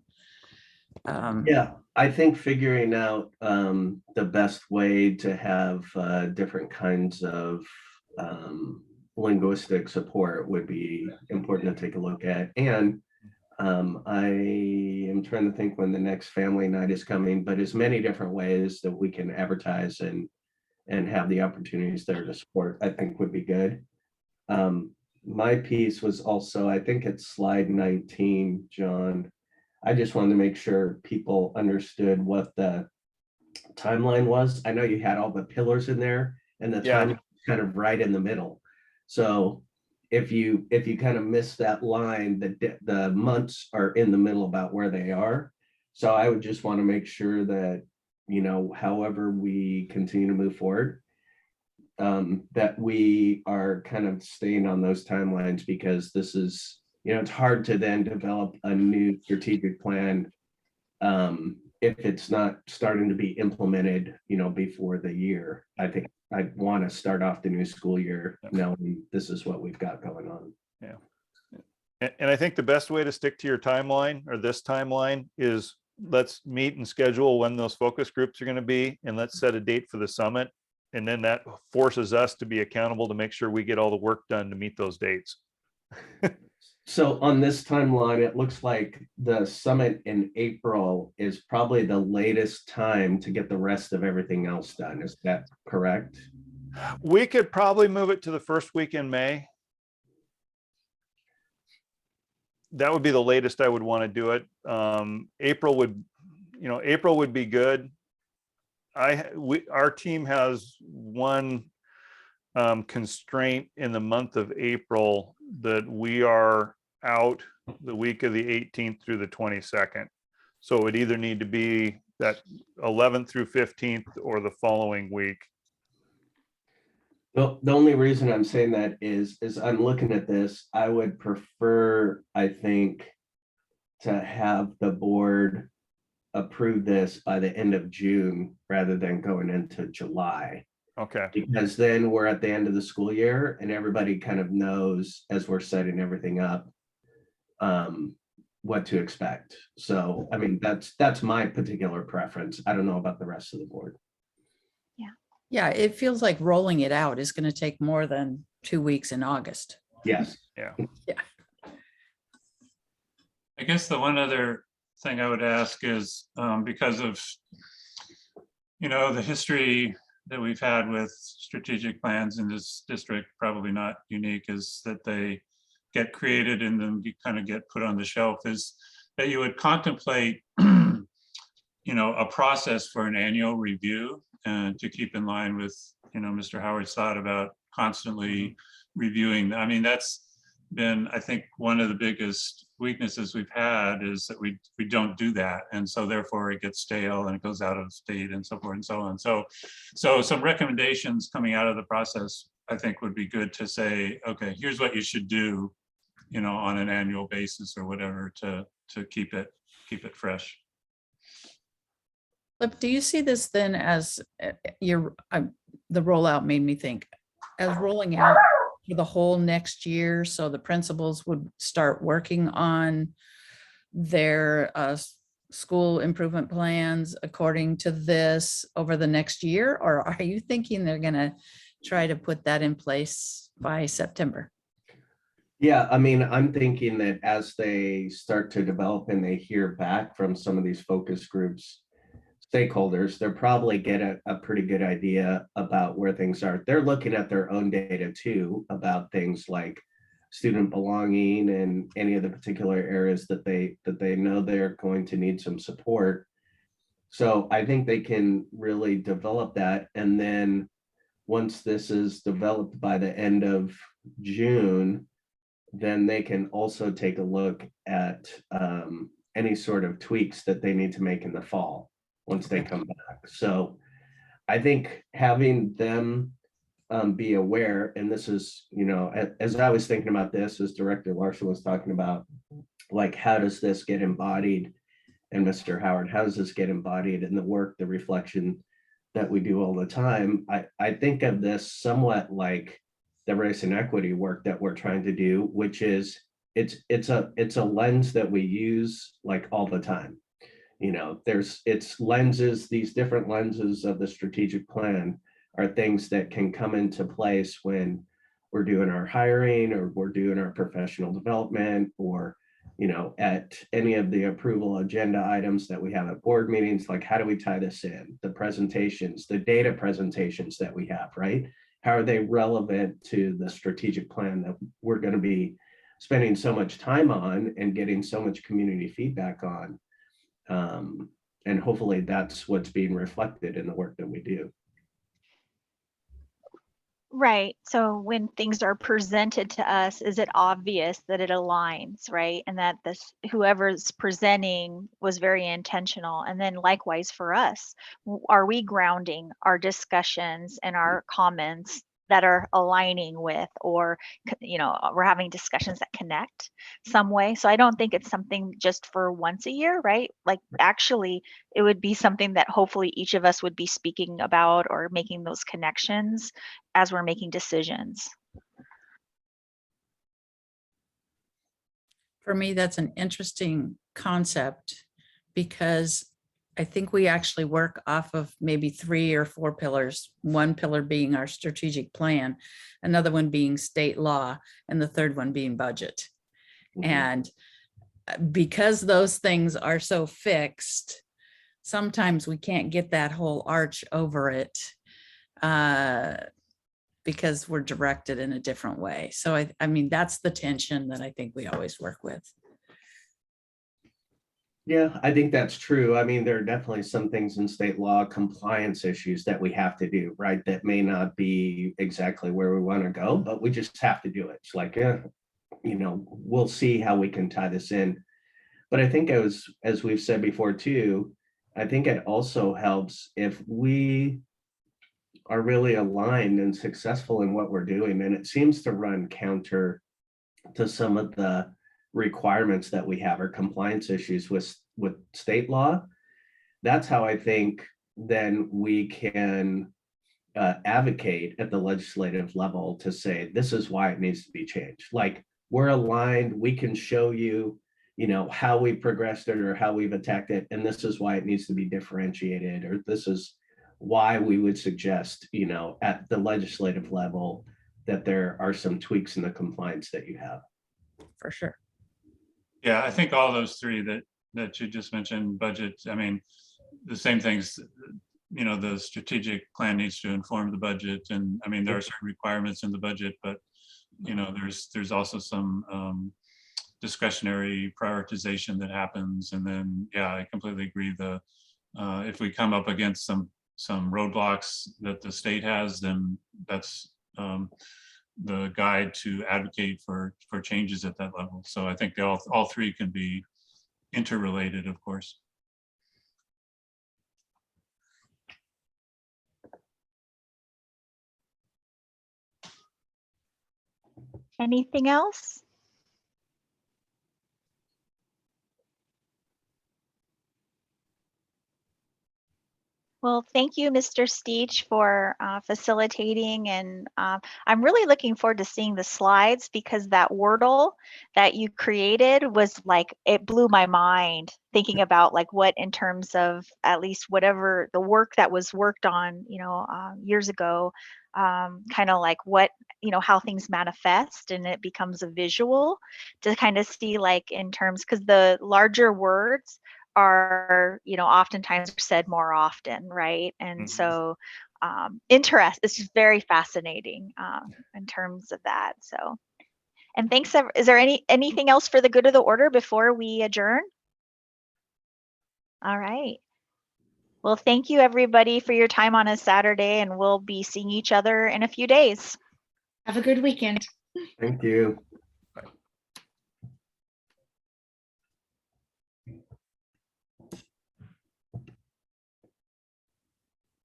yeah, I think figuring out the best way to have different kinds of linguistic support would be important to take a look at. And I am trying to think when the next family night is coming, but as many different ways that we can advertise and have the opportunities there to support, I think would be good. My piece was also, I think it's slide 19, John. I just wanted to make sure people understood what the timeline was. I know you had all the pillars in there and the Yeah. time kind of right in the middle. So if you kind of miss that line, the months are in the middle about where they are. So I would just want to make sure that, you know, however we continue to move forward, that we are kind of staying on those timelines, because this is, you know, it's hard to then develop a new strategic plan if it's not starting to be implemented, you know, before the year. I think I want to start off the new school year knowing this is what we've got going on. Yeah. And I think the best way to stick to your timeline, or this timeline, is let's meet and schedule when those focus groups are going to be, and let's set a date for the summit. And then that forces us to be accountable to make sure we get all the work done to meet those dates. So on this timeline, it looks like the summit in April is probably the latest time to get the rest of everything else done. Is that correct? We could probably move it to the first week in May. That would be the latest I would want to do it. April would be good. Our team has one constraint in the month of April, that we are out the week of the 18th through the 22nd. So it would either need to be that 11th through 15th or the following week. Well, the only reason I'm saying that is I'm looking at this, I would prefer, I think, to have the board approve this by the end of June rather than going into July. Okay. Because then we're at the end of the school year and everybody kind of knows, as we're setting everything up, what to expect. So, I mean, that's my particular preference. I don't know about the rest of the board. Yeah, it feels like rolling it out is going to take more than 2 weeks in August. Yes. Yeah. I guess the one other thing I would ask is, because of, you know, the history that we've had with strategic plans in this district, probably not unique, is that they get created and then you kind of get put on the shelf, is that you would contemplate, you know, a process for an annual review, and to keep in line with, you know, Mr. Howard's thought about constantly reviewing. I mean, that's been, I think, one of the biggest weaknesses we've had, is that we don't do that. And so therefore it gets stale and it goes out of date and so forth and so on. So some recommendations coming out of the process, I think, would be good to say, okay, here's what you should do, you know, on an annual basis or whatever, to keep it fresh. But do you see this then as the rollout made me think as rolling out for the whole next year? So the principals would start working on their school improvement plans according to this over the next year? Or are you thinking they're going to try to put that in place by September? Yeah, I mean, I'm thinking that as they start to develop and they hear back from some of these focus groups, stakeholders, they'll probably get a pretty good idea about where things are. They're looking at their own data too, about things like student belonging and any of the particular areas that they know they're going to need some support. So I think they can really develop that. And then once this is developed by the end of June, then they can also take a look at any sort of tweaks that they need to make in the fall once they come back. So I think having them be aware, and this is, you know, as I was thinking about this, as Director Larson was talking about, like, how does this get embodied? And Mr. Howard, how does this get embodied in the work, the reflection that we do all the time? I think of this somewhat like the race and equity work that we're trying to do, which is it's a lens that we use like all the time. You know, it's lenses, these different lenses of the strategic plan are things that can come into place when we're doing our hiring or we're doing our professional development, or, you know, at any of the approval agenda items that we have at board meetings. Like, how do we tie this in? The presentations, the data presentations that we have, right? How are they relevant to the strategic plan that we're going to be spending so much time on and getting so much community feedback on? And hopefully that's what's being reflected in the work that we do. Right. So when things are presented to us, is it obvious that it aligns, right? And that this whoever's presenting was very intentional. And then likewise for us, are we grounding our discussions and our comments that are aligning with, or we're having discussions that connect some way? So I don't think it's something just for once a year, right? Like actually it would be something that hopefully each of us would be speaking about or making those connections as we're making decisions. For me, that's an interesting concept because I think we actually work off of maybe 3 or 4 pillars, one pillar being our strategic plan, another one being state law, and the third one being budget. Mhm. And because those things are so fixed, sometimes we can't get that whole arch over it because we're directed in a different way. So I mean, that's the tension that I think we always work with. Yeah, I think that's true. I mean, there are definitely some things in state law compliance issues that we have to do, right? That may not be exactly where we want to go, but we just have to do it. It's like, we'll see how we can tie this in. But I think as we've said before too, I think it also helps if we are really aligned and successful in what we're doing. And it seems to run counter to some of the requirements that we have or compliance issues with state law. That's how I think then we can advocate at the legislative level to say, this is why it needs to be changed. Like, we're aligned, we can show you, how we progressed it or how we've attacked it. And this is why it needs to be differentiated, or this is why we would suggest, at the legislative level that there are some tweaks in the compliance that you have. For sure. Yeah, I think all those three that you just mentioned, budget, I mean, the same things, the strategic plan needs to inform the budget. And I mean, there are certain requirements in the budget, but there's also some discretionary prioritization that happens. And then, yeah, I completely agree. If we come up against some roadblocks that the state has, then that's the guide to advocate for changes at that level. So I think all three can be interrelated, of course. Anything else? Well, thank you, Mr. Steach, for facilitating. And I'm really looking forward to seeing the slides, because that Wordle that you created was like, it blew my mind thinking about like what, in terms of at least whatever the work that was worked on, years ago, kind of like what, how things manifest and it becomes a visual to kind of see, like, in terms, because the larger words are, oftentimes said more often, right? And so it's just very fascinating in terms of that. So, and thanks. Is there anything else for the good of the order before we adjourn? All right. Well, thank you everybody for your time on a Saturday, and we'll be seeing each other in a few days. Have a good weekend. Thank you.